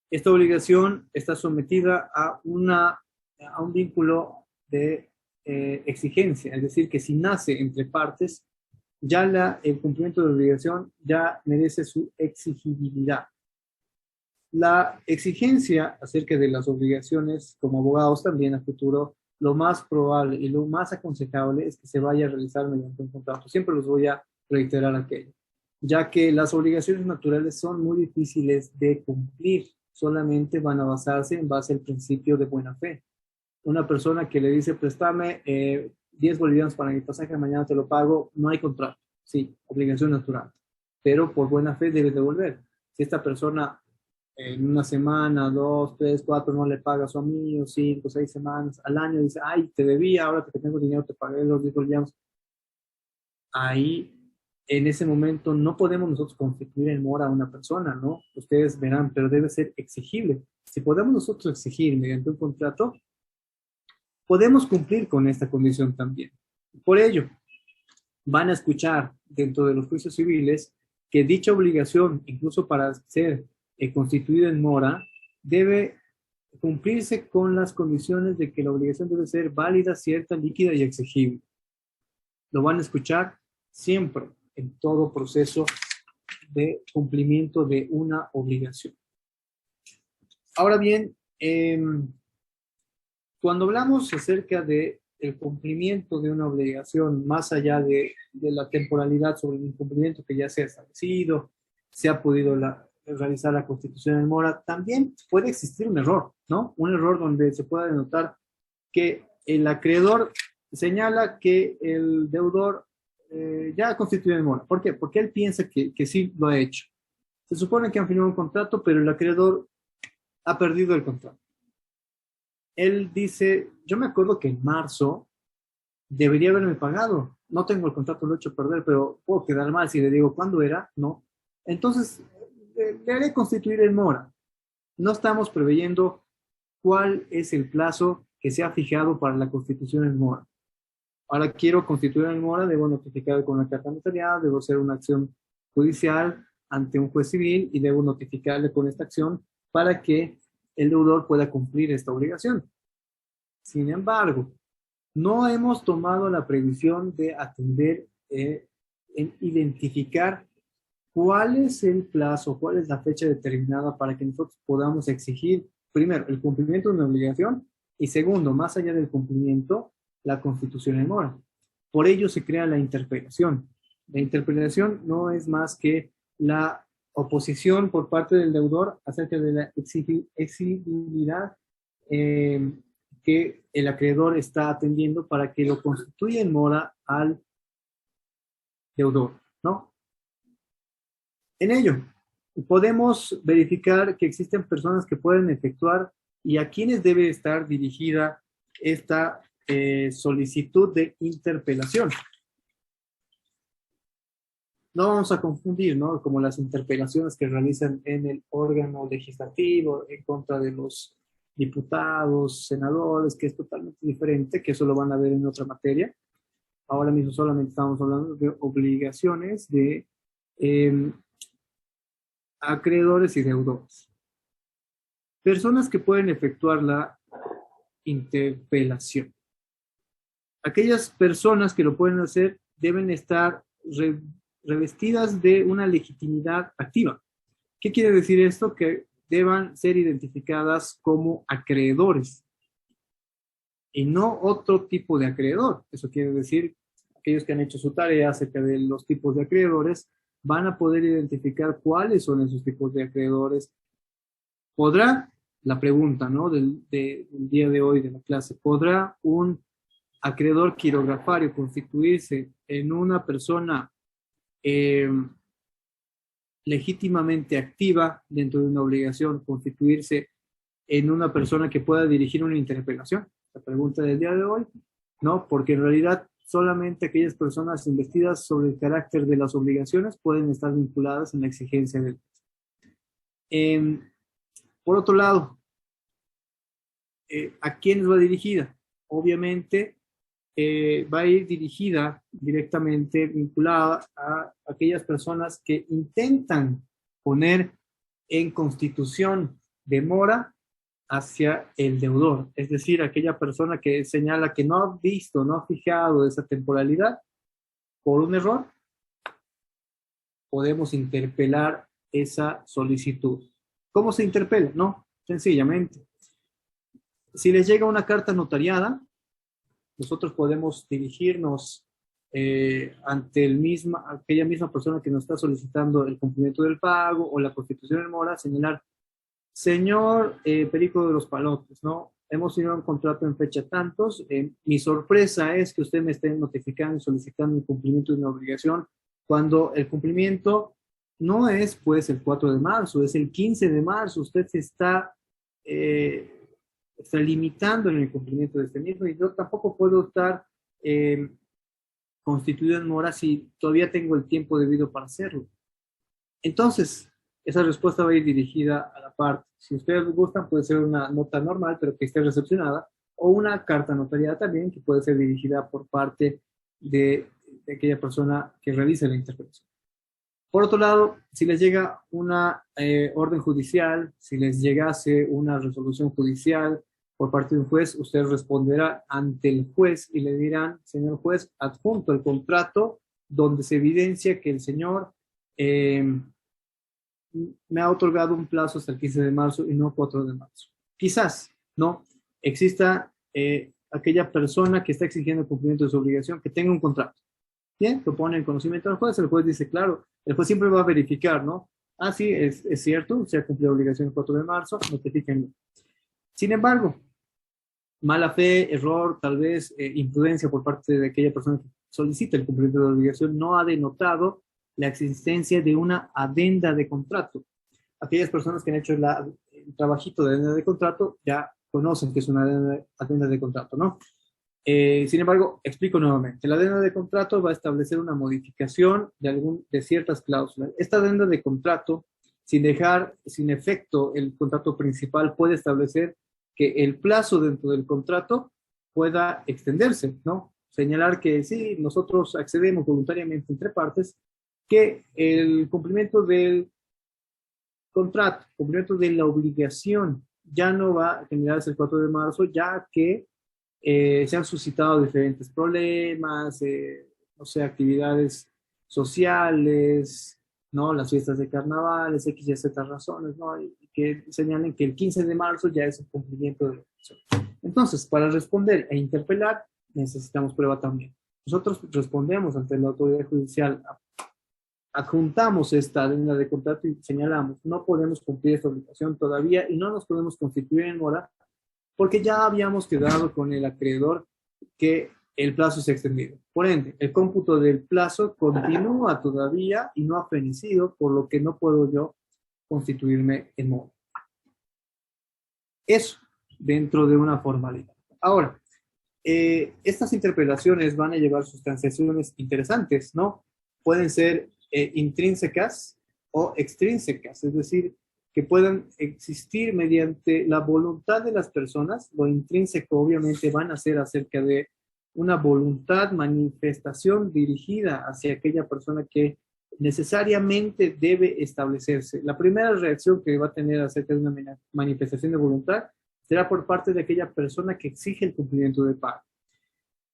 Esta obligación está sometida a un vínculo de exigencia, es decir, que si nace entre partes, ya el cumplimiento de la obligación ya merece su exigibilidad. La exigencia acerca de las obligaciones como abogados también a futuro, lo más probable y lo más aconsejable es que se vaya a realizar mediante un contrato. Siempre los voy a reiterar aquello, ya que las obligaciones naturales son muy difíciles de cumplir, solamente van a basarse en base al principio de buena fe. Una persona que le dice, préstame 10 bolivianos para mi pasaje, mañana te lo pago, no hay contrato. Sí, obligación natural. Pero por buena fe debe devolver. Si esta persona en una semana, 2, 3, 4 no le paga a su amigo, 5, 6 semanas, al año dice, ay, te debía, ahora que tengo dinero te pagué los 10 bolivianos. Ahí, en ese momento, no podemos nosotros constituir en mora a una persona, ¿no? Ustedes verán, pero debe ser exigible. Si podemos nosotros exigir mediante un contrato, podemos cumplir con esta condición también. Por ello, van a escuchar dentro de los juicios civiles que dicha obligación, incluso para ser constituida en mora, debe cumplirse con las condiciones de que la obligación debe ser válida, cierta, líquida y exigible. Lo van a escuchar siempre en todo proceso de cumplimiento de una obligación. Ahora bien, cuando hablamos acerca de el cumplimiento de una obligación más allá de la temporalidad sobre el incumplimiento que ya se ha establecido, se ha podido realizar la constitución en mora, también puede existir un error, ¿no? Un error donde se pueda denotar que el acreedor señala que el deudor ya constituye en mora. ¿Por qué? Porque él piensa que sí lo ha hecho. Se supone que han firmado un contrato, pero el acreedor ha perdido el contrato. Él dice, yo me acuerdo que en marzo debería haberme pagado. No tengo el contrato, lo he hecho perder, pero puedo quedar mal si le digo cuándo era, ¿no? Entonces, le haré constituir en mora. No estamos preveyendo cuál es el plazo que se ha fijado para la constitución en mora. Ahora quiero constituir en mora, debo notificar con la carta notarial, debo hacer una acción judicial ante un juez civil y debo notificarle con esta acción para que el deudor pueda cumplir esta obligación. Sin embargo, no hemos tomado la previsión de atender en identificar cuál es el plazo, cuál es la fecha determinada para que nosotros podamos exigir, primero, el cumplimiento de una obligación y segundo, más allá del cumplimiento, la constitución en mora. Por ello se crea la interpelación. La interpelación no es más que la oposición por parte del deudor acerca de la exigibilidad que el acreedor está atendiendo para que lo constituya en mora al deudor, ¿no? En ello, podemos verificar que existen personas que pueden efectuar y a quienes debe estar dirigida esta solicitud de interpelación. No vamos a confundir, ¿no? Como las interpelaciones que realizan en el órgano legislativo en contra de los diputados, senadores, que es totalmente diferente, que eso lo van a ver en otra materia. Ahora mismo solamente estamos hablando de obligaciones de acreedores y deudores. Personas que pueden efectuar la interpelación. Aquellas personas que lo pueden hacer deben estar revestidas de una legitimidad activa. ¿Qué quiere decir esto? Que deban ser identificadas como acreedores y no otro tipo de acreedor. Eso quiere decir, aquellos que han hecho su tarea acerca de los tipos de acreedores van a poder identificar cuáles son esos tipos de acreedores. ¿Podrá? La pregunta, ¿no? del día de hoy de la clase. ¿Podrá un acreedor quirografario constituirse en una persona legítimamente activa dentro de una obligación, constituirse en una persona que pueda dirigir una interpelación? La pregunta del día de hoy, ¿no? Porque en realidad solamente aquellas personas investidas sobre el carácter de las obligaciones pueden estar vinculadas en la exigencia del. Por otro lado, ¿a quiénes va dirigida? Obviamente va a ir dirigida directamente vinculada a aquellas personas que intentan poner en constitución de mora hacia el deudor, es decir, aquella persona que señala que no ha visto, no ha fijado esa temporalidad por un error, podemos interpelar esa solicitud. ¿Cómo se interpela? No, sencillamente. Si les llega una carta notariada, nosotros podemos dirigirnos ante aquella misma persona que nos está solicitando el cumplimiento del pago o la constitución en mora, señalar, señor Perico de los Palotes, ¿no? Hemos tenido un contrato en fecha tantos, mi sorpresa es que usted me esté notificando y solicitando el cumplimiento de una obligación cuando el cumplimiento no es pues el 4 de marzo, es el 15 de marzo, usted se está limitando en el cumplimiento de este mismo y yo tampoco puedo estar constituido en mora si todavía tengo el tiempo debido para hacerlo. Entonces, esa respuesta va a ir dirigida a la parte. Si ustedes gustan, puede ser una nota normal, pero que esté recepcionada, o una carta notariada también, que puede ser dirigida por parte de aquella persona que realiza la interpretación. Por otro lado, si les llega una orden judicial, si les llegase una resolución judicial por parte de un juez, usted responderá ante el juez y le dirán, señor juez, adjunto el contrato donde se evidencia que el señor me ha otorgado un plazo hasta el 15 de marzo y no 4 de marzo. Quizás, ¿no? Exista aquella persona que está exigiendo el cumplimiento de su obligación, que tenga un contrato. Bien, lo pone en conocimiento del juez, el juez dice, claro, el juez siempre va a verificar, ¿no? Ah, sí, es cierto, usted ha cumplido la obligación el 4 de marzo, notifíquenlo. Sin embargo, mala fe, error, tal vez imprudencia por parte de aquella persona que solicita el cumplimiento de la obligación, no ha denotado la existencia de una adenda de contrato. Aquellas personas que han hecho el trabajito de adenda de contrato ya conocen que es una adenda de contrato, ¿no? Sin embargo, explico nuevamente. La adenda de contrato va a establecer una modificación de ciertas cláusulas. Esta adenda de contrato, sin dejar sin efecto el contrato principal, puede establecer que el plazo dentro del contrato pueda extenderse, ¿no? Señalar que sí, nosotros accedemos voluntariamente entre partes, que el cumplimiento del contrato, cumplimiento de la obligación, ya no va a generarse el 4 de marzo, ya que se han suscitado diferentes problemas, no sé, actividades sociales, ¿no? Las fiestas de carnavales, X y Z razones, ¿no? Y que señalen que el 15 de marzo ya es el cumplimiento de la obligación. Entonces, para responder e interpelar, necesitamos prueba también. Nosotros respondemos ante la autoridad judicial, adjuntamos esta adenda de contrato y señalamos, no podemos cumplir esta obligación todavía y no nos podemos constituir en mora porque ya habíamos quedado con el acreedor que el plazo se ha extendido. Por ende, el cómputo del plazo continúa todavía y no ha fenecido, por lo que no puedo yo constituirme en mora. Eso dentro de una formalidad. Ahora, estas interpelaciones van a llevar sustanciaciones interesantes, ¿no? Pueden ser intrínsecas o extrínsecas, es decir, que puedan existir mediante la voluntad de las personas. Lo intrínseco obviamente van a ser acerca de una voluntad, manifestación dirigida hacia aquella persona que necesariamente debe establecerse. La primera reacción que va a tener acerca de una manifestación de voluntad será por parte de aquella persona que exige el cumplimiento de pago.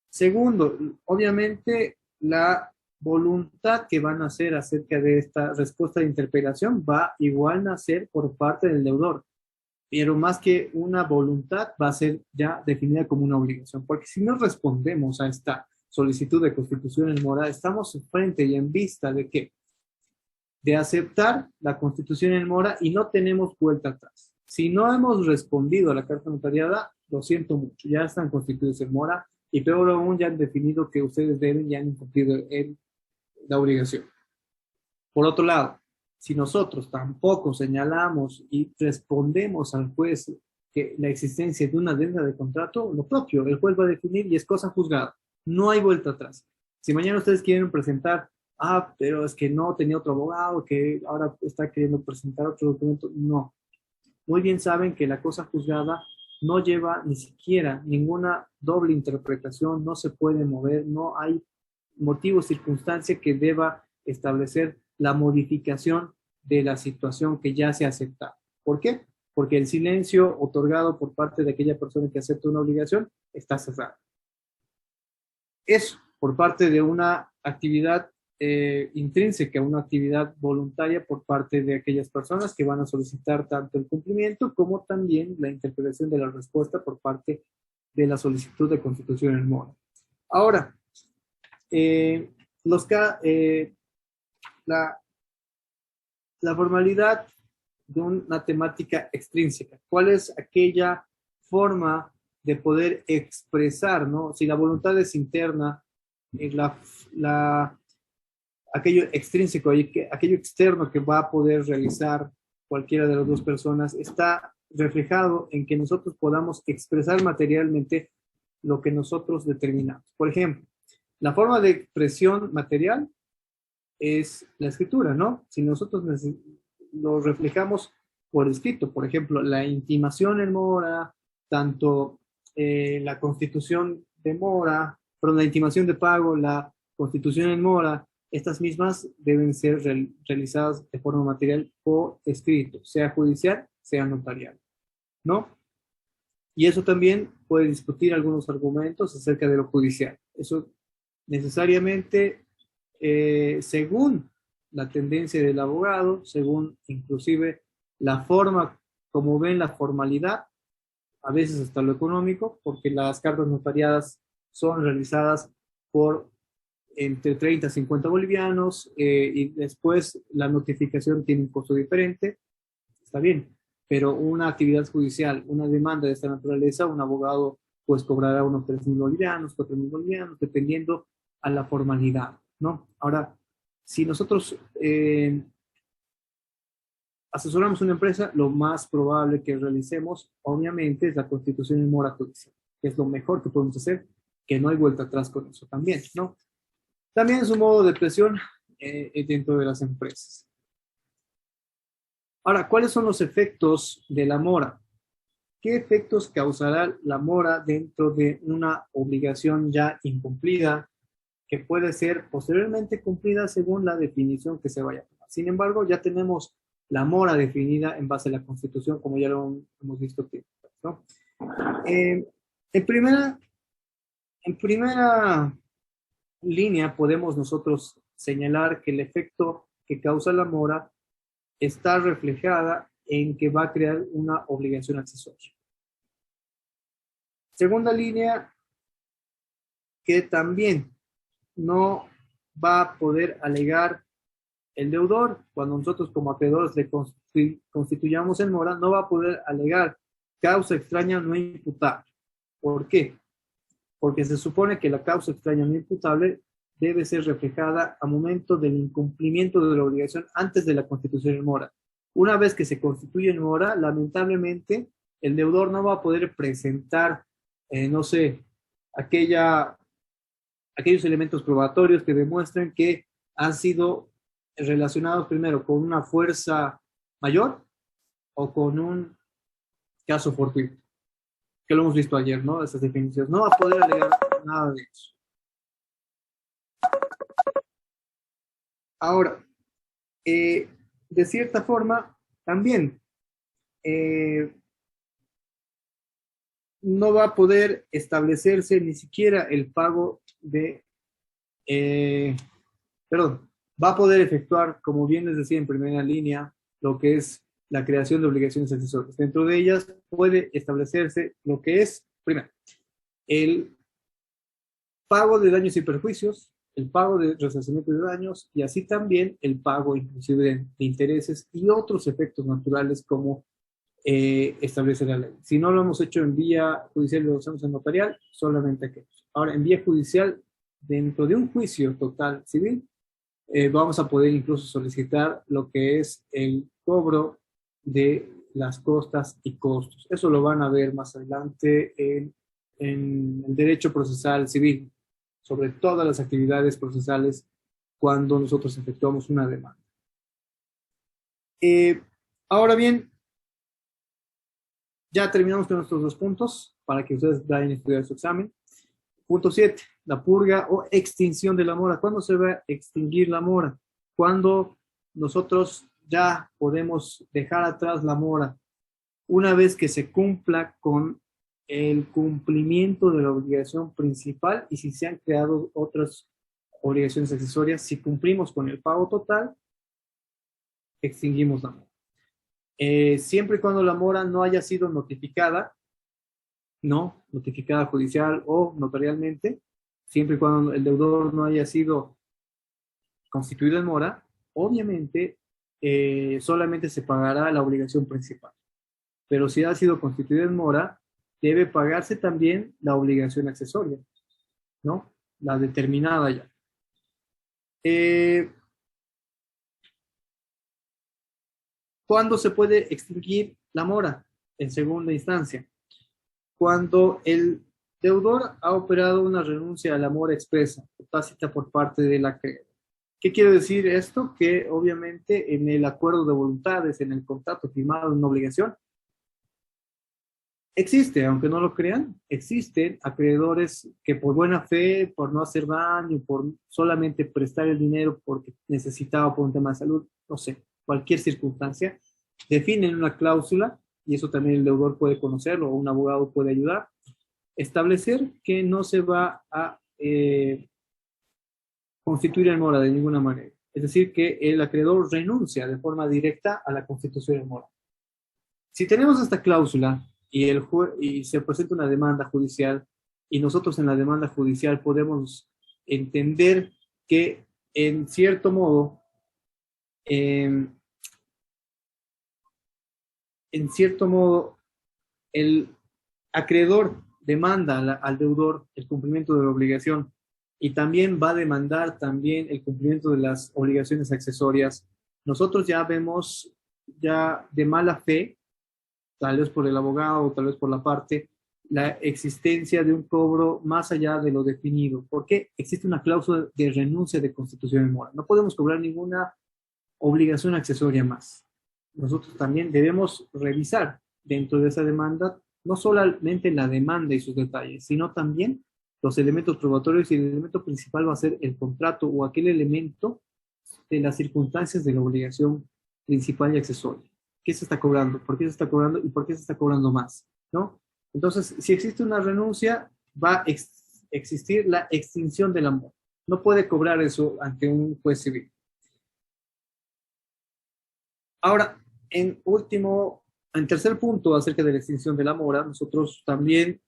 Segundo, obviamente la voluntad que van a hacer acerca de esta respuesta de interpelación va igual a nacer por parte del deudor, pero más que una voluntad va a ser ya definida como una obligación, porque si no respondemos a esta solicitud de constitución en mora, estamos frente y en vista de qué, de aceptar la constitución en mora y no tenemos vuelta atrás. Si no hemos respondido a la carta notariada, lo siento mucho, ya están constituidos en mora y peor aún ya han definido que ustedes deben y han incumplido la obligación. Por otro lado, si nosotros tampoco señalamos y respondemos al juez que la existencia de una adenda de contrato, lo propio, el juez va a definir y es cosa juzgada. No hay vuelta atrás. Si mañana ustedes quieren presentar, pero es que no tenía otro abogado, que ahora está queriendo presentar otro documento, no. Muy bien saben que la cosa juzgada no lleva ni siquiera ninguna doble interpretación, no se puede mover, no hay motivo o circunstancia que deba establecer la modificación de la situación que ya se ha aceptado. ¿Por qué? Porque el silencio otorgado por parte de aquella persona que acepta una obligación está cerrado. Eso, por parte de una actividad intrínseca, una actividad voluntaria por parte de aquellas personas que van a solicitar tanto el cumplimiento como también la interpretación de la respuesta por parte de la solicitud de constitución en mora. Ahora, la formalidad de una temática extrínseca. ¿Cuál es aquella forma de poder expresar, ¿no? Si la voluntad es interna, aquello extrínseco, aquello externo que va a poder realizar cualquiera de las dos personas, está reflejado en que nosotros podamos expresar materialmente lo que nosotros determinamos. Por ejemplo, la forma de expresión material es la escritura, ¿no? Si nosotros lo reflejamos por escrito, por ejemplo, la intimación en mora, tanto la constitución de mora, perdón, la intimación de pago, la constitución en mora, estas mismas deben ser realizadas de forma material por escrito, sea judicial, sea notarial, ¿no? Y eso también puede discutir algunos argumentos acerca de lo judicial. Eso necesariamente, según la tendencia del abogado, según inclusive la forma como ven la formalidad, a veces hasta lo económico, porque las cartas notariadas son realizadas por entre 30 a 50 bolivianos, y después la notificación tiene un costo diferente, está bien, pero una actividad judicial, una demanda de esta naturaleza, un abogado pues cobrará unos 3.000 bolivianos, 4.000 bolivianos, dependiendo a la formalidad, ¿no? Ahora, si nosotros asesoramos una empresa, lo más probable que realicemos, obviamente, es la constitución en mora judicial, que es lo mejor que podemos hacer, que no hay vuelta atrás con eso también, ¿no? También es un modo de presión dentro de las empresas. Ahora, ¿cuáles son los efectos de la mora? ¿Qué efectos causará la mora dentro de una obligación ya incumplida, que puede ser posteriormente cumplida según la definición que se vaya a tomar? Sin embargo, ya tenemos la mora definida en base a la Constitución, como ya lo hemos visto aquí, ¿no? En primera línea podemos nosotros señalar que el efecto que causa la mora está reflejada en que va a crear una obligación accesoria. Segunda línea, que también no va a poder alegar el deudor. Cuando nosotros como acreedores le constituyamos en mora, no va a poder alegar causa extraña no imputable. ¿Por qué? Porque se supone que la causa extraña no imputable debe ser reflejada a momento del incumplimiento de la obligación antes de la constitución en mora. Una vez que se constituye en mora, lamentablemente, el deudor no va a poder presentar, no sé, aquellos elementos probatorios que demuestren que han sido relacionados primero con una fuerza mayor o con un caso fortuito, que lo hemos visto ayer, ¿no? Esas definiciones. No va a poder alegar nada de eso. Ahora, de cierta forma, también no va a poder establecerse ni siquiera el pago de, va a poder efectuar, como bien les decía en primera línea, lo que es la creación de obligaciones accesorias. Dentro de ellas puede establecerse lo que es, primero, el pago de daños y perjuicios, el pago de resarcimiento de daños y así también el pago inclusive de intereses y otros efectos naturales como establece la ley. Si no lo hemos hecho en vía judicial y lo hacemos en notarial, solamente aquellos. Ahora, en vía judicial, dentro de un juicio total civil, vamos a poder incluso solicitar lo que es el cobro de las costas y costos. Eso lo van a ver más adelante en el derecho procesal civil, sobre todas las actividades procesales cuando nosotros efectuamos una demanda. Ahora bien, ya terminamos con nuestros 2 puntos para que ustedes vayan a estudiar su examen. Punto 7, la purga o extinción de la mora. ¿Cuándo se va a extinguir la mora? Cuando nosotros ya podemos dejar atrás la mora. Una vez que se cumpla con el cumplimiento de la obligación principal y si se han creado otras obligaciones accesorias, si cumplimos con el pago total, extinguimos la mora. Siempre y cuando la mora no haya sido notificada judicial o notarialmente, siempre y cuando el deudor no haya sido constituido en mora, obviamente solamente se pagará la obligación principal. Pero si ha sido constituido en mora, debe pagarse también la obligación accesoria, ¿no? La determinada ya. ¿Cuándo se puede extinguir la mora? En segunda instancia. Cuando el deudor ha operado una renuncia a la mora expresa o tácita por parte del acreedor. ¿Qué quiere decir esto? Que obviamente en el acuerdo de voluntades, en el contrato firmado de una obligación, existe, aunque no lo crean, existen acreedores que por buena fe, por no hacer daño, por solamente prestar el dinero porque necesitaba por un tema de salud, no sé, cualquier circunstancia, definen una cláusula, y eso también el deudor puede conocerlo o un abogado puede ayudar, establecer que no se va a constituir en mora de ninguna manera. Es decir, que el acreedor renuncia de forma directa a la constitución en mora. Si tenemos esta cláusula y se presenta una demanda judicial, y nosotros en la demanda judicial podemos entender que en cierto modo, en cierto modo, el acreedor demanda al deudor el cumplimiento de la obligación y también va a demandar también el cumplimiento de las obligaciones accesorias. Nosotros ya vemos ya de mala fe, tal vez por el abogado o tal vez por la parte, la existencia de un cobro más allá de lo definido. ¿Por qué? Existe una cláusula de renuncia de constitución en mora. No podemos cobrar ninguna obligación accesoria más. Nosotros también debemos revisar dentro de esa demanda no solamente la demanda y sus detalles, sino también los elementos probatorios, y el elemento principal va a ser el contrato o aquel elemento de las circunstancias de la obligación principal y accesoria. ¿Qué se está cobrando? ¿Por qué se está cobrando? ¿Y por qué se está cobrando más? ¿No? Entonces, si existe una renuncia, va a existir la extinción del amor. No puede cobrar eso ante un juez civil. Ahora, en tercer punto acerca de la extinción de la mora, nosotros también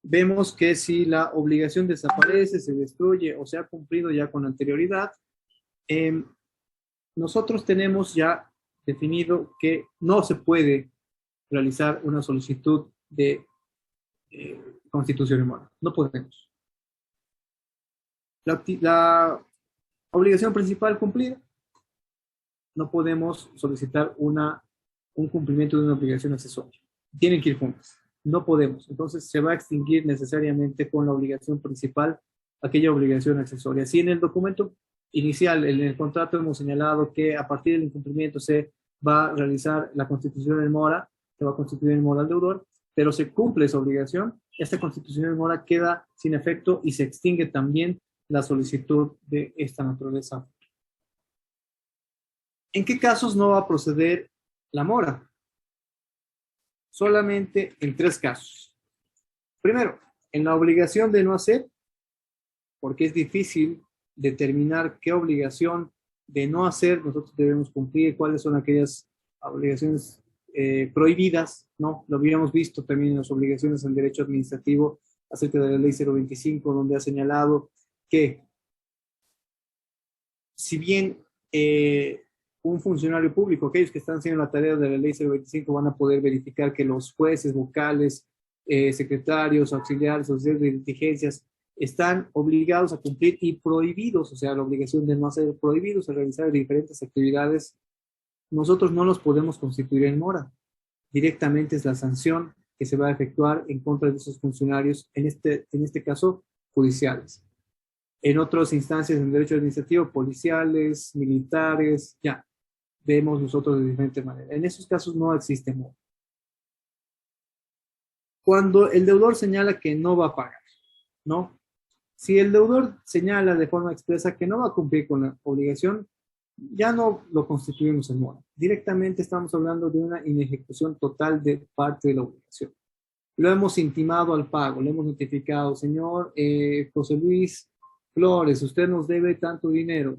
vemos que si la obligación desaparece, se destruye o se ha cumplido ya con anterioridad, nosotros tenemos ya definido que no se puede realizar una solicitud de constitución en mora. No podemos. La obligación principal cumplida, no podemos solicitar un cumplimiento de una obligación accesoria. Tienen que ir juntas. No podemos. Entonces se va a extinguir necesariamente con la obligación principal aquella obligación accesoria. Si en el documento inicial, en el contrato, hemos señalado que a partir del incumplimiento se va a realizar la constitución en mora, se va a constituir en mora al deudor, pero se cumple esa obligación, esta constitución en mora queda sin efecto y se extingue también la solicitud de esta naturaleza. ¿En qué casos no va a proceder la mora? Solamente en 3 casos. Primero, en la obligación de no hacer, porque es difícil determinar qué obligación de no hacer nosotros debemos cumplir, cuáles son aquellas obligaciones prohibidas, ¿no? Lo habíamos visto también en las obligaciones en derecho administrativo acerca de la ley 025, donde ha señalado que si bien un funcionario público, aquellos que están haciendo la tarea de la ley 025 van a poder verificar que los jueces, vocales, secretarios, auxiliares de diligencias están obligados a cumplir y prohibidos, o sea, la obligación de no hacer, prohibidos a realizar diferentes actividades. Nosotros no los podemos constituir en mora. Directamente es la sanción que se va a efectuar en contra de esos funcionarios, en este caso, judiciales. En otras instancias en derecho administrativo, policiales, militares, ya, vemos nosotros de diferente manera. En esos casos no existe mora. Cuando el deudor señala que no va a pagar, ¿no? Si el deudor señala de forma expresa que no va a cumplir con la obligación, ya no lo constituimos en mora. Directamente estamos hablando de una inejecución total de parte de la obligación. Lo hemos intimado al pago, le hemos notificado, señor José Luis Flores, usted nos debe tanto dinero.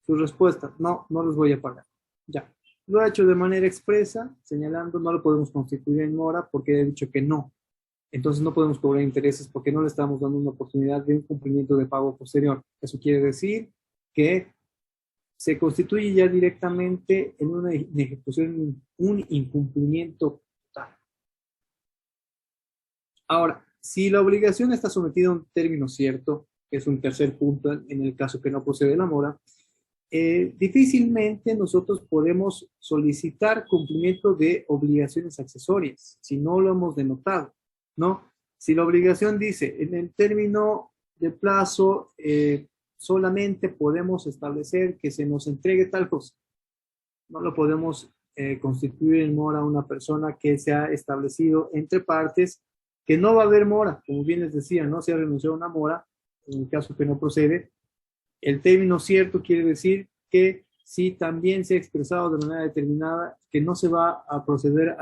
Su respuesta, no les voy a pagar. Ya. Lo ha hecho de manera expresa, señalando, no lo podemos constituir en mora porque he dicho que no. Entonces no podemos cobrar intereses porque no le estamos dando una oportunidad de un cumplimiento de pago posterior. Eso quiere decir que se constituye ya directamente en una ejecución, un incumplimiento total. Ahora, si la obligación está sometida a un término cierto, que es un tercer punto en el caso que no procede la mora, difícilmente nosotros podemos solicitar cumplimiento de obligaciones accesorias, si no lo hemos denotado, ¿no? Si la obligación dice, en el término de plazo, solamente podemos establecer que se nos entregue tal cosa, no lo podemos constituir en mora a una persona que se ha establecido entre partes que no va a haber mora, como bien les decía, no se ha renunciado a una mora, en el caso que no procede. El término cierto quiere decir que si también se ha expresado de manera determinada que no se va a proceder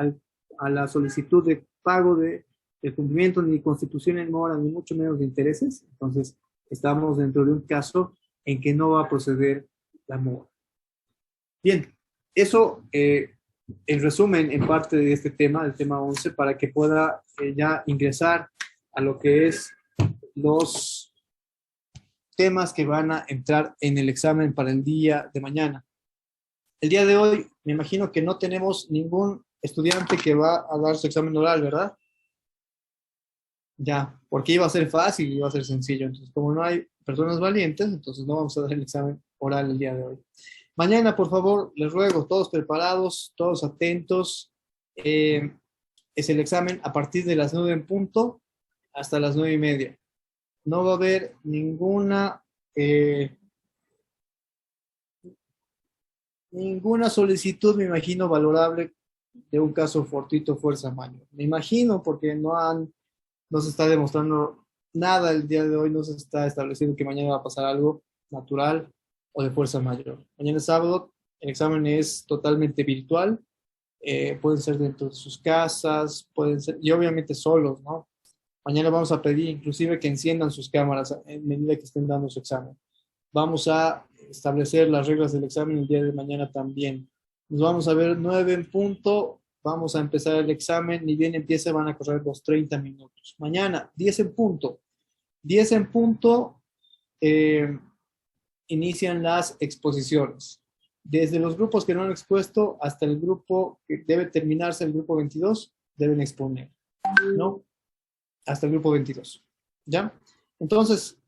a la solicitud de pago de cumplimiento ni constitución en mora, ni mucho menos de intereses, entonces estamos dentro de un caso en que no va a proceder la mora. Bien, eso el resumen en parte de este tema, del tema 11, para que pueda ya ingresar a lo que es los temas que van a entrar en el examen para el día de mañana. El día de hoy, me imagino que no tenemos ningún estudiante que va a dar su examen oral, ¿verdad? Ya, porque iba a ser fácil, iba a ser sencillo. Entonces, como no hay personas valientes, entonces no vamos a dar el examen oral el día de hoy. Mañana, por favor, les ruego, todos preparados, todos atentos. Es el examen a partir de las 9 en punto hasta las 9:30. No va a haber ninguna solicitud, me imagino, valorable de un caso fortuito fuerza mayor. Me imagino porque no se está demostrando nada el día de hoy, no se está estableciendo que mañana va a pasar algo natural o de fuerza mayor. Mañana es sábado, el examen es totalmente virtual, pueden ser dentro de sus casas, pueden ser, y obviamente solos, ¿no? Mañana vamos a pedir inclusive que enciendan sus cámaras en medida que estén dando su examen. Vamos a establecer las reglas del examen el día de mañana también. Nos vamos a ver 9 en punto, vamos a empezar el examen, ni bien empiece van a correr los 30 minutos. Mañana, 10 en punto. 10 en punto inician las exposiciones. Desde los grupos que no han expuesto hasta el grupo que debe terminarse, el grupo 22, deben exponer, ¿no? Hasta el grupo 22, ¿ya? Entonces,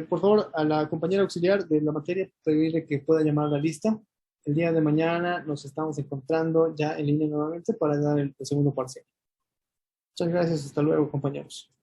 por favor, a la compañera auxiliar de la materia, pedirle que pueda llamar a la lista. El día de mañana nos estamos encontrando ya en línea nuevamente para dar el segundo parcial. Muchas gracias, hasta luego, compañeros.